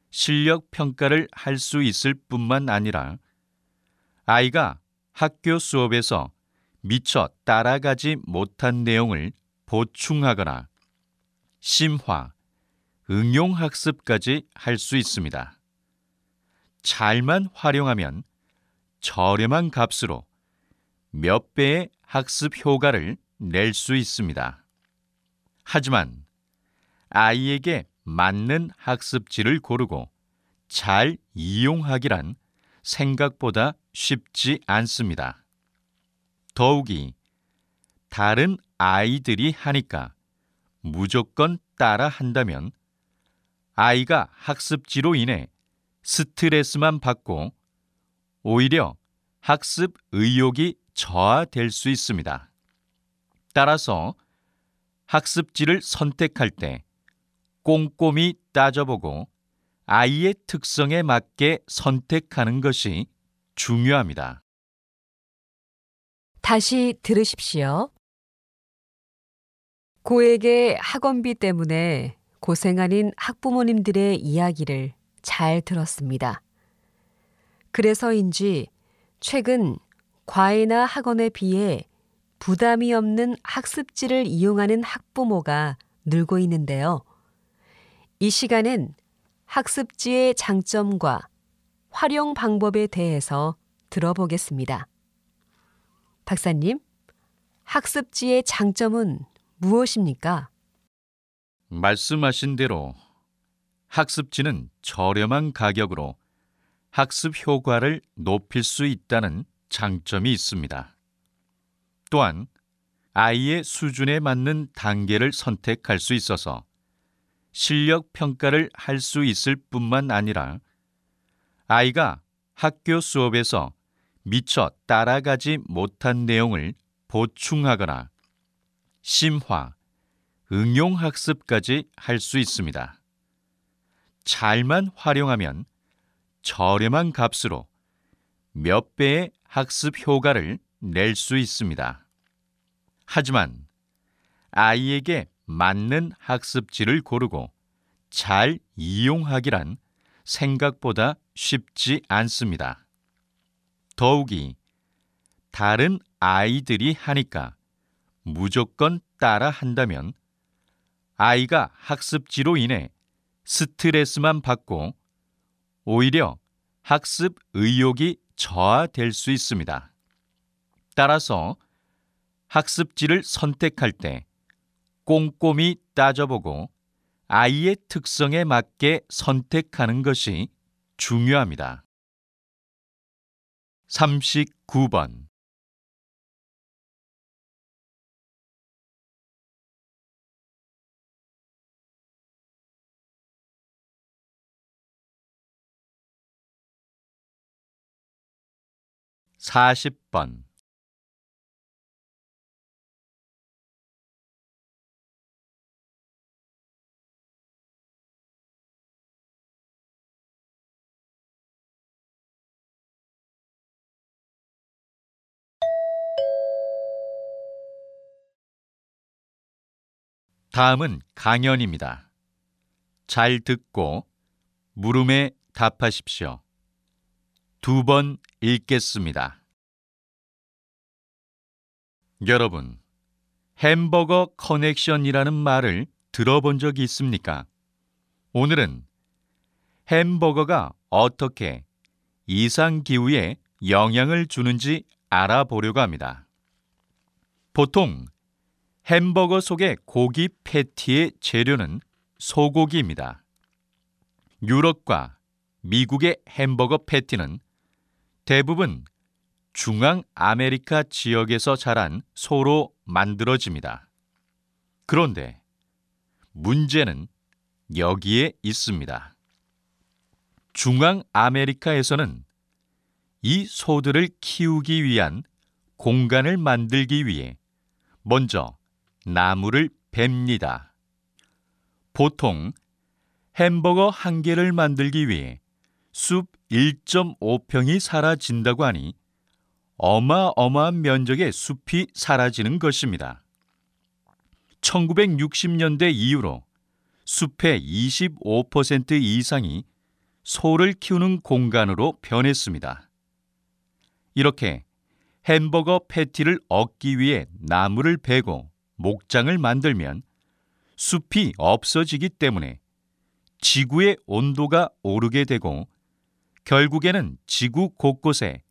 실력 평가를 할 수 있을 뿐만 아니라 아이가 학교 수업에서 미처 따라가지 못한 내용을 보충하거나 심화, 응용학습까지 할 수 있습니다. 잘만 활용하면 저렴한 값으로 몇 배의 학습 효과를 낼 수 있습니다. 하지만 아이에게 맞는 학습지를 고르고 잘 이용하기란 생각보다 쉽지 않습니다. 더욱이 다른 아이들이 하니까 무조건 따라 한다면 아이가 학습지로 인해 스트레스만 받고 오히려 학습 의욕이 저하될 수 있습니다. 따라서 학습지를 선택할 때 꼼꼼히 따져보고 아이의 특성에 맞게 선택하는 것이 중요합니다. 다시 들으십시오. 고액의 학원비 때문에 고생하는 학부모님들의 이야기를 잘 들었습니다. 그래서인지 최근 과외나 학원에 비해 부담이 없는 학습지를 이용하는 학부모가 늘고 있는데요. 이 시간엔 학습지의 장점과 활용 방법에 대해서 들어보겠습니다. 박사님, 학습지의 장점은 무엇입니까? 말씀하신 대로 학습지는 저렴한 가격으로 학습 효과를 높일 수 있다는 장점이 있습니다. 또한 아이의 수준에 맞는 단계를 선택할 수 있어서 실력 평가를 할 수 있을 뿐만 아니라 아이가 학교 수업에서 미처 따라가지 못한 내용을 보충하거나 심화, 응용학습까지 할 수 있습니다. 잘만 활용하면 저렴한 값으로 몇 배의 학습 효과를 낼 수 있습니다. 하지만 아이에게 맞는 학습지를 고르고 잘 이용하기란 생각보다 쉽지 않습니다. 더욱이 다른 아이들이 하니까 무조건 따라 한다면 아이가 학습지로 인해 스트레스만 받고 오히려 학습 의욕이 저하될 수 있습니다. 따라서 학습지를 선택할 때 꼼꼼히 따져보고 아이의 특성에 맞게 선택하는 것이 중요합니다. 39번 (40번) 다음은 강연입니다. 잘 듣고 물음에 답하십시오. 2번 읽겠습니다. 여러분, 햄버거 커넥션이라는 말을 들어본 적이 있습니까? 오늘은 햄버거가 어떻게 이상기후에 영향을 주는지 알아보려고 합니다. 보통 햄버거 속의 고기 패티의 재료는 소고기입니다. 유럽과 미국의 햄버거 패티는 대부분 중앙 아메리카 지역에서 자란 소로 만들어집니다. 그런데 문제는 여기에 있습니다. 중앙 아메리카에서는 이 소들을 키우기 위한 공간을 만들기 위해 먼저 나무를 베니다. 보통 햄버거 한 개를 만들기 위해 숲 1.5평이 사라진다고 하니 어마어마한 면적의 숲이 사라지는 것입니다. 1960년대 이후로 숲의 25% 이상이 소를 키우는 공간으로 변했습니다. 이렇게 햄버거 패티를 얻기 위해 나무를 베고 목장을 만들면 숲이 없어지기 때문에 지구의 온도가 오르게 되고 결국에는 지구 곳곳에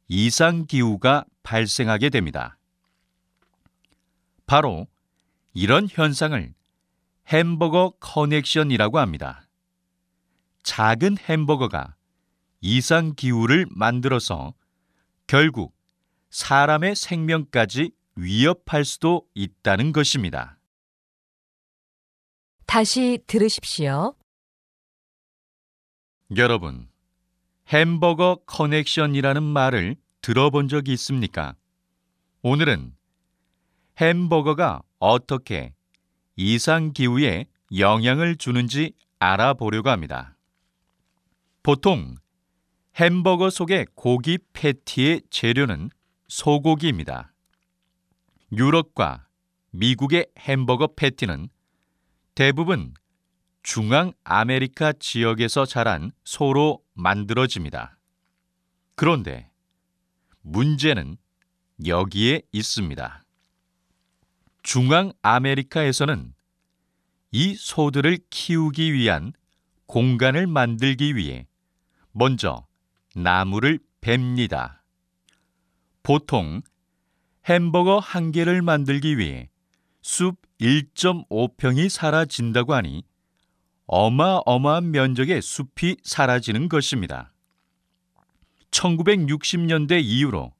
이상기후가 발생하게 됩니다. 바로 이런 현상을 햄버거 커넥션이라고 합니다. 작은 햄버거가 이상기후를 만들어서 결국 사람의 생명까지 위협할 수도 있다는 것입니다. 다시 들으십시오. 여러분, 햄버거 커넥션이라는 말을 들어본 적이 있습니까? 오늘은 햄버거가 어떻게 이상기후에 영향을 주는지 알아보려고 합니다. 보통 햄버거 속의 고기 패티의 재료는 소고기입니다. 유럽과 미국의 햄버거 패티는 대부분 중앙 아메리카 지역에서 자란 소로 만들어집니다. 그런데 문제는 여기에 있습니다. 중앙 아메리카에서는 이 소들을 키우기 위한 공간을 만들기 위해 먼저 나무를 베니다. 보통 햄버거 한 개를 만들기 위해 숲 1.5평이 사라진다고 하니 어마어마한 면적의 숲이 사라지는 것입니다. 1960년대 이후로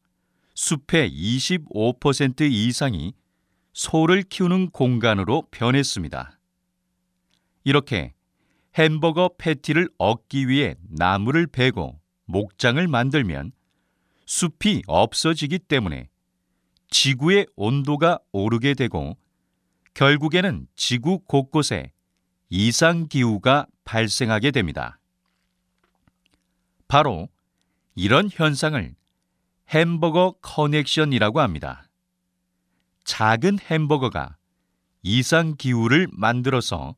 숲의 25% 이상이 소를 키우는 공간으로 변했습니다. 이렇게 햄버거 패티를 얻기 위해 나무를 베고 목장을 만들면 숲이 없어지기 때문에 지구의 온도가 오르게 되고 결국에는 지구 곳곳에 이상기후가 발생하게 됩니다. 바로 이런 현상을 햄버거 커넥션이라고 합니다. 작은 햄버거가 이상기후를 만들어서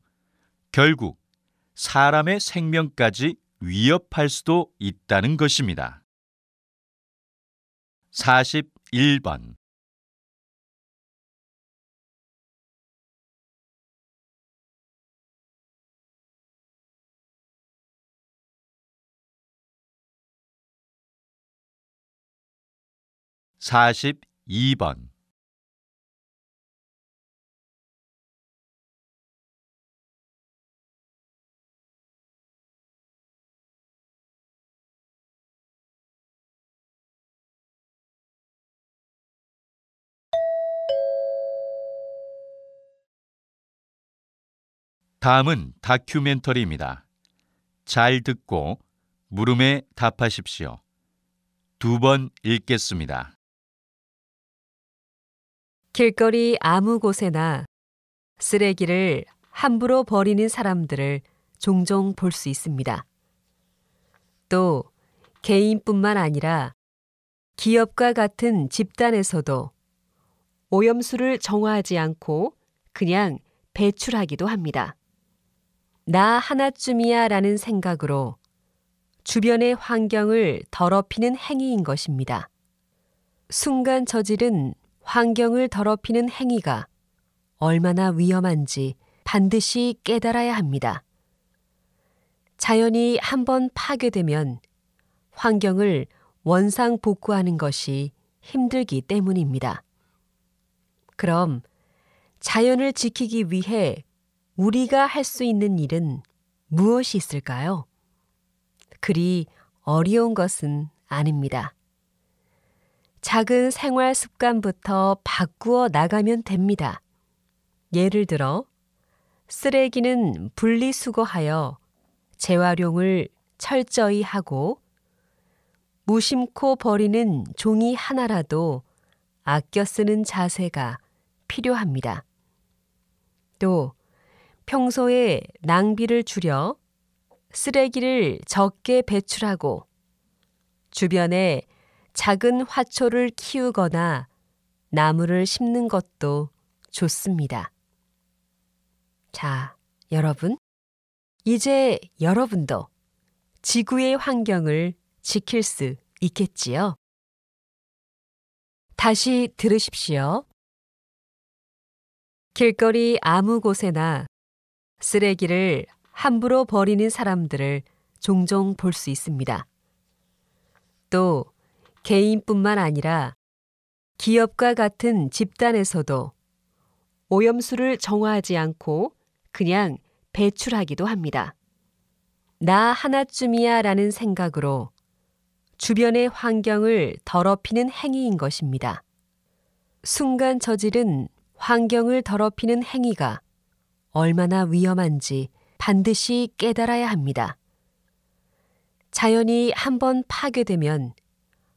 결국 사람의 생명까지 위협할 수도 있다는 것입니다. 41번 42번 다음은 다큐멘터리입니다. 잘 듣고 물음에 답하십시오. 2번 읽겠습니다. 길거리 아무 곳에나 쓰레기를 함부로 버리는 사람들을 종종 볼 수 있습니다. 또 개인뿐만 아니라 기업과 같은 집단에서도 오염수를 정화하지 않고 그냥 배출하기도 합니다. 나 하나쯤이야 라는 생각으로 주변의 환경을 더럽히는 행위인 것입니다. 순간 저지른 환경을 더럽히는 행위가 얼마나 위험한지 반드시 깨달아야 합니다. 자연이 한번 파괴되면 환경을 원상복구하는 것이 힘들기 때문입니다. 그럼 자연을 지키기 위해 우리가 할 수 있는 일은 무엇이 있을까요? 그리 어려운 것은 아닙니다. 작은 생활 습관부터 바꾸어 나가면 됩니다. 예를 들어, 쓰레기는 분리수거하여 재활용을 철저히 하고 무심코 버리는 종이 하나라도 아껴 쓰는 자세가 필요합니다. 또 평소에 낭비를 줄여 쓰레기를 적게 배출하고 주변에 작은 화초를 키우거나 나무를 심는 것도 좋습니다. 자, 여러분, 이제 여러분도 지구의 환경을 지킬 수 있겠지요? 다시 들으십시오. 길거리 아무 곳에나 쓰레기를 함부로 버리는 사람들을 종종 볼 수 있습니다. 또 개인뿐만 아니라 기업과 같은 집단에서도 오염수를 정화하지 않고 그냥 배출하기도 합니다. 나 하나쯤이야 라는 생각으로 주변의 환경을 더럽히는 행위인 것입니다. 순간 저지른 환경을 더럽히는 행위가 얼마나 위험한지 반드시 깨달아야 합니다. 자연이 한번 파괴되면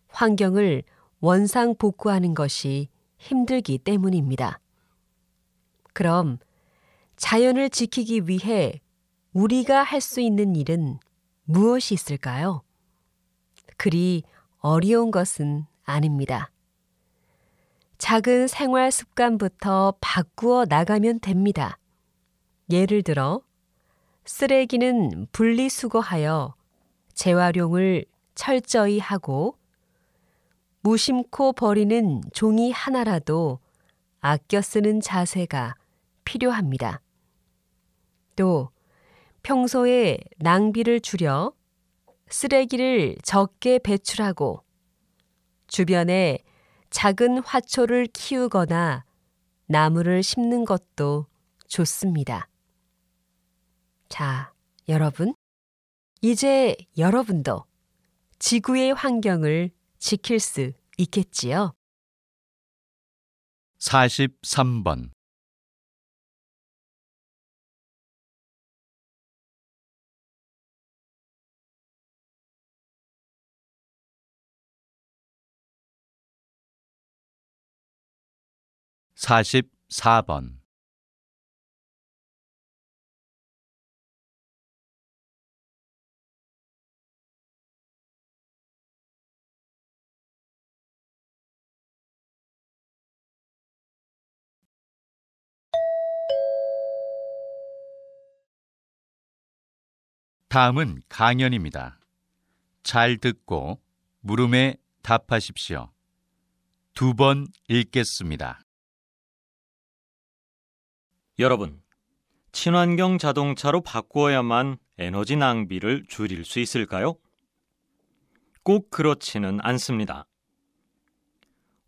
환경을 원상복구하는 것이 힘들기 때문입니다. 그럼 자연을 지키기 위해 우리가 할 수 있는 일은 무엇이 있을까요? 그리 어려운 것은 아닙니다. 작은 생활 습관부터 바꾸어 나가면 됩니다. 예를 들어, 쓰레기는 분리수거하여 재활용을 철저히 하고 무심코 버리는 종이 하나라도 아껴 쓰는 자세가 필요합니다. 또 평소에 낭비를 줄여 쓰레기를 적게 배출하고 주변에 작은 화초를 키우거나 나무를 심는 것도 좋습니다. 자, 여러분, 이제 여러분도 지구의 환경을 지킬 수 있겠지요? 43번 44번 다음은 강연입니다. 잘 듣고 물음에 답하십시오. 2번 읽겠습니다. 여러분, 친환경 자동차로 바꾸어야만 에너지 낭비를 줄일 수 있을까요? 꼭 그렇지는 않습니다.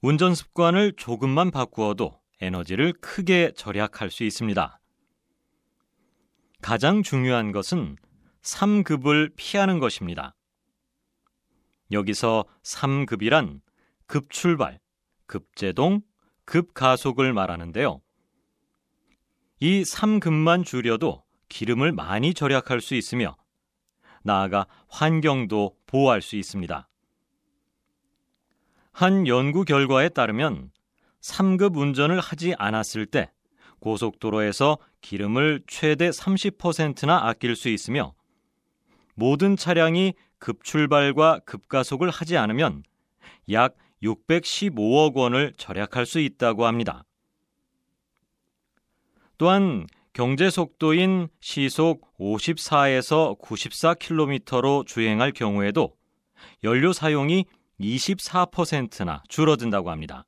운전 습관을 조금만 바꾸어도 에너지를 크게 절약할 수 있습니다. 가장 중요한 것은 3급을 피하는 것입니다. 여기서 3급이란 급출발, 급제동, 급가속을 말하는데요. 이 3급만 줄여도 기름을 많이 절약할 수 있으며 나아가 환경도 보호할 수 있습니다. 한 연구 결과에 따르면 3급 운전을 하지 않았을 때 고속도로에서 기름을 최대 30%나 아낄 수 있으며 모든 차량이 급출발과 급가속을 하지 않으면 약 615억 원을 절약할 수 있다고 합니다. 또한 경제 속도인 시속 54에서 94km로 주행할 경우에도 연료 사용이 24%나 줄어든다고 합니다.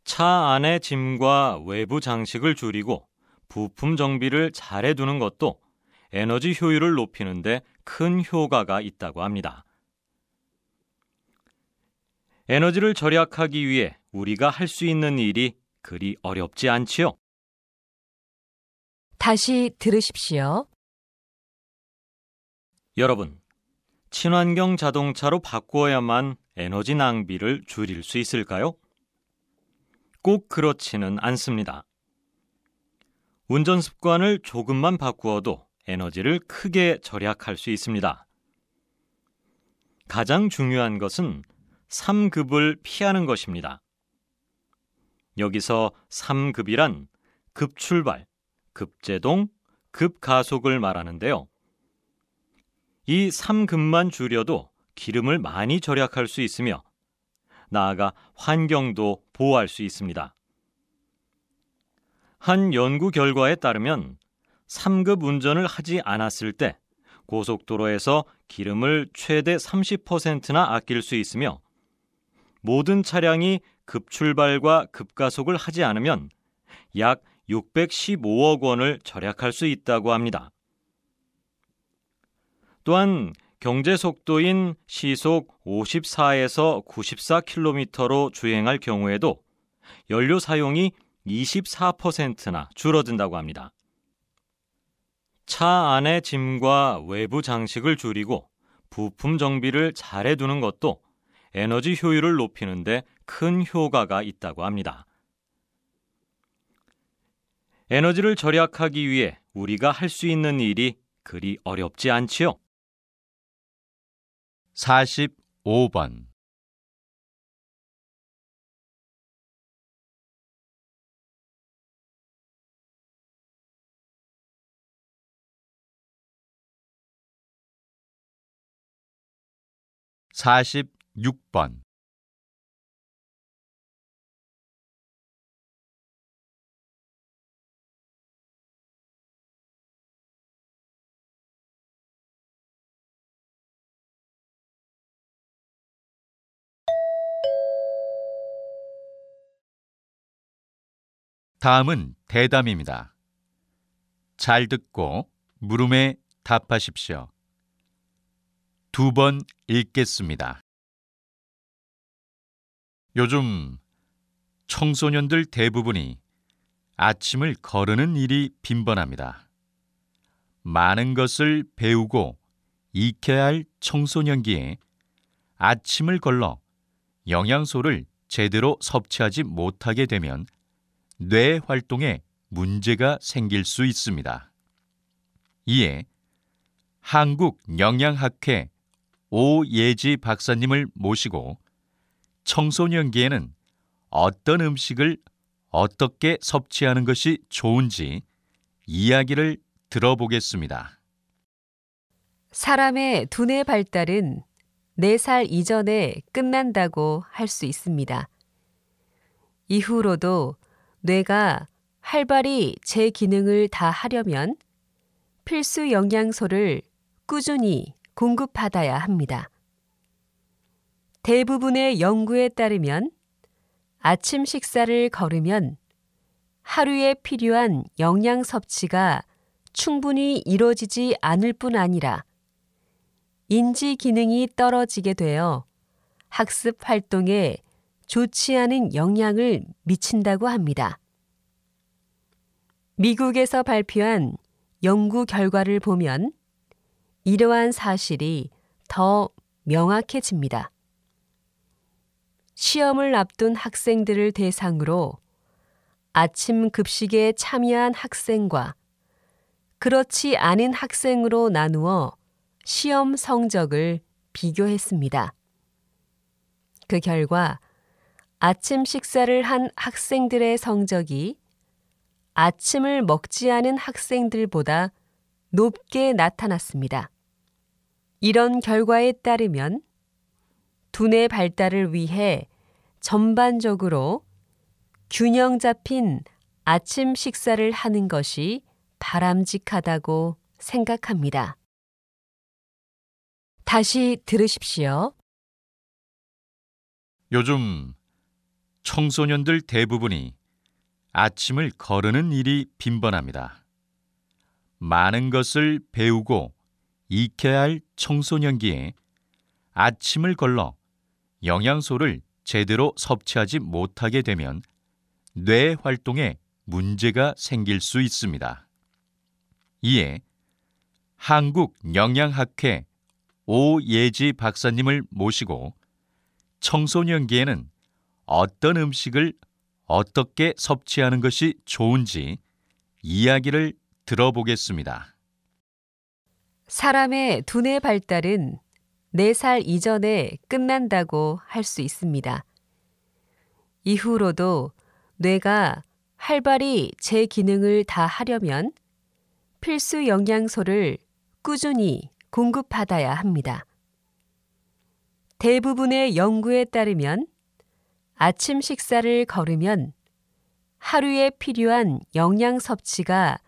차 안의 짐과 외부 장식을 줄이고 부품 정비를 잘 해두는 것도 에너지 효율을 높이는 데 큰 효과가 있다고 합니다. 에너지를 절약하기 위해 우리가 할 수 있는 일이 그리 어렵지 않지요? 다시 들으십시오. 여러분, 친환경 자동차로 바꾸어야만 에너지 낭비를 줄일 수 있을까요? 꼭 그렇지는 않습니다. 운전 습관을 조금만 바꾸어도 에너지를 크게 절약할 수 있습니다. 가장 중요한 것은 3급을 피하는 것입니다. 여기서 3급이란 급출발, 급제동, 급가속을 말하는데요. 이 3급만 줄여도 기름을 많이 절약할 수 있으며 나아가 환경도 보호할 수 있습니다. 한 연구 결과에 따르면 3급 운전을 하지 않았을 때 고속도로에서 기름을 최대 30%나 아낄 수 있으며 모든 차량이 급출발과 급가속을 하지 않으면 약 615억 원을 절약할 수 있다고 합니다. 또한 경제 속도인 시속 54에서 94km로 주행할 경우에도 연료 사용이 24%나 줄어든다고 합니다. 차 안의 짐과 외부 장식을 줄이고 부품 정비를 잘 해두는 것도 에너지 효율을 높이는 데 큰 효과가 있다고 합니다. 에너지를 절약하기 위해 우리가 할 수 있는 일이 그리 어렵지 않지요? 45번 46번 '다음은 대담입니다. 잘 듣고 물음에 답하십시오. 2번 읽겠습니다. 요즘 청소년들 대부분이 아침을 거르는 일이 빈번합니다. 많은 것을 배우고 익혀야 할 청소년기에 아침을 걸러 영양소를 제대로 섭취하지 못하게 되면 뇌 활동에 문제가 생길 수 있습니다. 이에 한국영양학회 오예지 박사님을 모시고 청소년기에는 어떤 음식을 어떻게 섭취하는 것이 좋은지 이야기를 들어보겠습니다. 사람의 두뇌 발달은 4살 이전에 끝난다고 할 수 있습니다. 이후로도 뇌가 활발히 제 기능을 다 하려면 필수 영양소를 꾸준히 공급받아야 합니다. 대부분의 연구에 따르면 아침 식사를 거르면 하루에 필요한 영양 섭취가 충분히 이루어지지 않을 뿐 아니라 인지 기능이 떨어지게 되어 학습 활동에 좋지 않은 영향을 미친다고 합니다. 미국에서 발표한 연구 결과를 보면 이러한 사실이 더 명확해집니다. 시험을 앞둔 학생들을 대상으로 아침 급식에 참여한 학생과 그렇지 않은 학생으로 나누어 시험 성적을 비교했습니다. 그 결과 아침 식사를 한 학생들의 성적이 아침을 먹지 않은 학생들보다 높게 나타났습니다. 이런 결과에 따르면 두뇌 발달을 위해 전반적으로 균형 잡힌 아침 식사를 하는 것이 바람직하다고 생각합니다. 다시 들으십시오. 요즘 청소년들 대부분이 아침을 거르는 일이 빈번합니다. 많은 것을 배우고 익혀야 할 청소년기에 아침을 걸러 영양소를 제대로 섭취하지 못하게 되면 뇌 활동에 문제가 생길 수 있습니다. 이에 한국영양학회 오예지 박사님을 모시고 청소년기에는 어떤 음식을 어떻게 섭취하는 것이 좋은지 이야기를 들어보겠습니다. 사람의 두뇌 발달은 4살 이전에 끝난다고 할 수 있습니다. 이후로도 뇌가 활발히 제 기능을 다 하려면 필수 영양소를 꾸준히 공급받아야 합니다. 대부분의 연구에 따르면 아침 식사를 거르면 하루에 필요한 영양 섭취가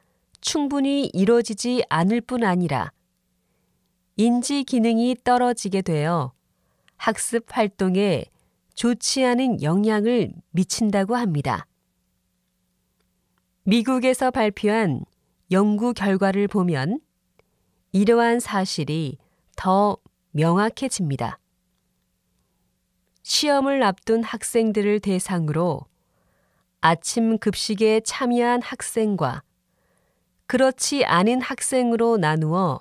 충분히 이루어지지 않을 뿐 아니라 인지 기능이 떨어지게 되어 학습 활동에 좋지 않은 영향을 미친다고 합니다. 미국에서 발표한 연구 결과를 보면 이러한 사실이 더 명확해집니다. 시험을 앞둔 학생들을 대상으로 아침 급식에 참여한 학생과 그렇지 않은 학생으로 나누어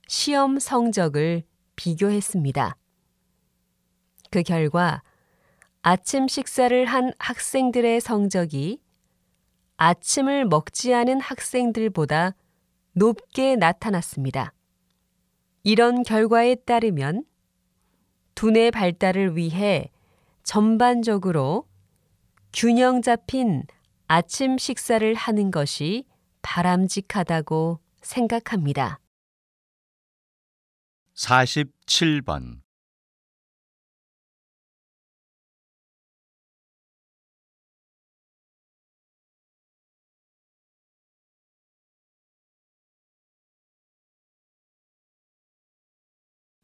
시험 성적을 비교했습니다. 그 결과 아침 식사를 한 학생들의 성적이 아침을 먹지 않은 학생들보다 높게 나타났습니다. 이런 결과에 따르면 두뇌 발달을 위해 전반적으로 균형 잡힌 아침 식사를 하는 것이 바람직하다고 생각합니다. 47번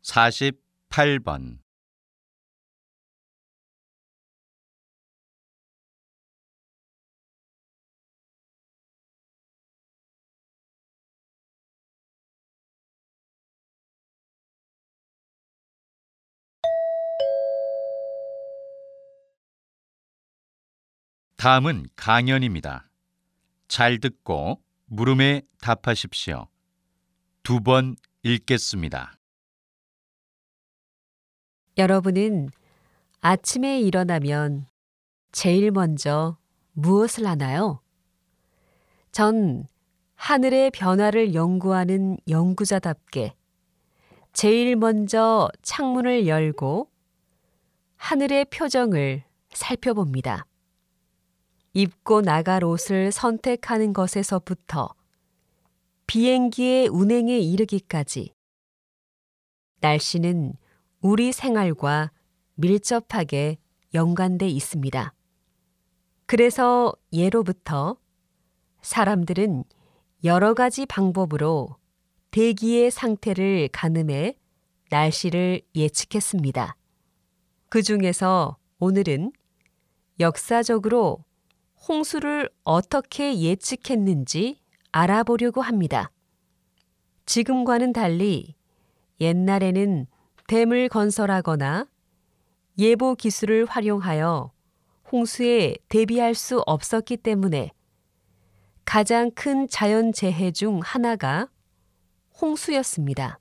48번 다음은 강연입니다. 잘 듣고 물음에 답하십시오. 2번 읽겠습니다. 여러분은 아침에 일어나면 제일 먼저 무엇을 하나요? 전 하늘의 변화를 연구하는 연구자답게 제일 먼저 창문을 열고 하늘의 표정을 살펴봅니다. 입고 나갈 옷을 선택하는 것에서부터 비행기의 운행에 이르기까지 날씨는 우리 생활과 밀접하게 연관돼 있습니다. 그래서 예로부터 사람들은 여러 가지 방법으로 대기의 상태를 가늠해 날씨를 예측했습니다. 그 중에서 오늘은 역사적으로 홍수를 어떻게 예측했는지 알아보려고 합니다. 지금과는 달리 옛날에는 댐을 건설하거나 예보 기술을 활용하여 홍수에 대비할 수 없었기 때문에 가장 큰 자연재해 중 하나가 홍수였습니다.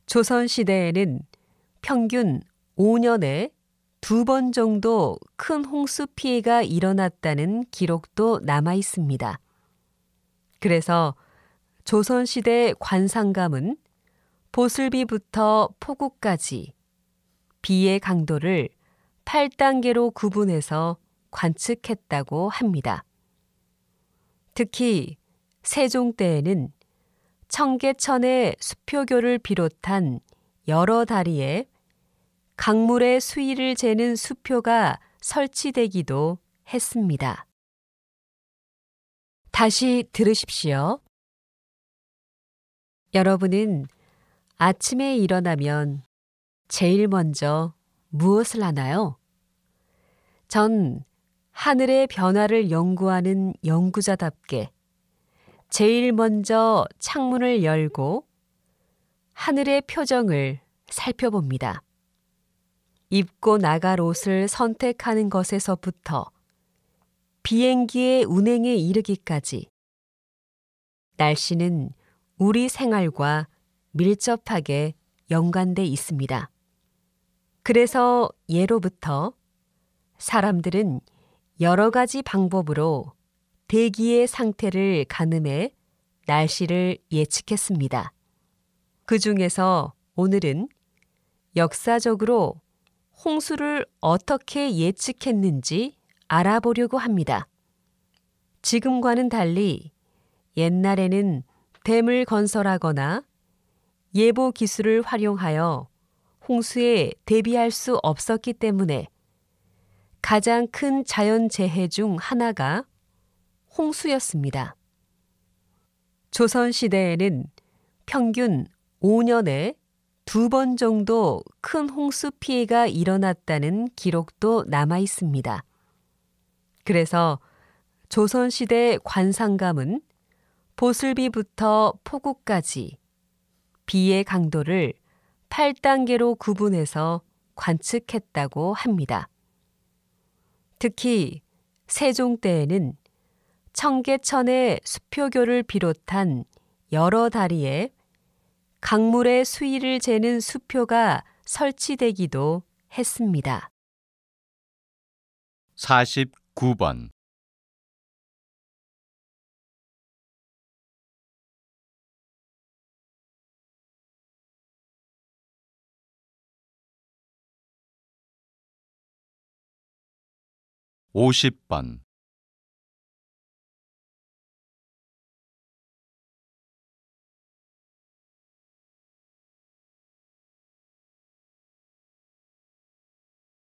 조선시대에는 평균 5년에 2번 정도 큰 홍수 피해가 일어났다는 기록도 남아 있습니다. 그래서 조선시대 관상감은 보슬비부터 폭우까지 비의 강도를 8단계로 구분해서 관측했다고 합니다. 특히 세종 때에는 청계천의 수표교를 비롯한 여러 다리에 강물의 수위를 재는 수표가 설치되기도 했습니다. 다시 들으십시오. 여러분은 아침에 일어나면 제일 먼저 무엇을 하나요? 전 하늘의 변화를 연구하는 연구자답게 제일 먼저 창문을 열고 하늘의 표정을 살펴봅니다. 입고 나갈 옷을 선택하는 것에서부터 비행기의 운행에 이르기까지 날씨는 우리 생활과 밀접하게 연관돼 있습니다. 그래서 예로부터 사람들은 여러 가지 방법으로 대기의 상태를 가늠해 날씨를 예측했습니다. 그 중에서 오늘은 역사적으로 홍수를 어떻게 예측했는지 알아보려고 합니다. 지금과는 달리 옛날에는 댐을 건설하거나 예보 기술을 활용하여 홍수에 대비할 수 없었기 때문에 가장 큰 자연재해 중 하나가 홍수였습니다. 조선시대에는 평균 5년에 2번 정도 큰 홍수 피해가 일어났다는 기록도 남아 있습니다. 그래서 조선시대 관상감은 보슬비부터 폭우까지 비의 강도를 8단계로 구분해서 관측했다고 합니다. 특히 세종 때에는 청계천의 수표교를 비롯한 여러 다리에 강물의 수위를 재는 수표가 설치되기도 했습니다. 49번. (50번)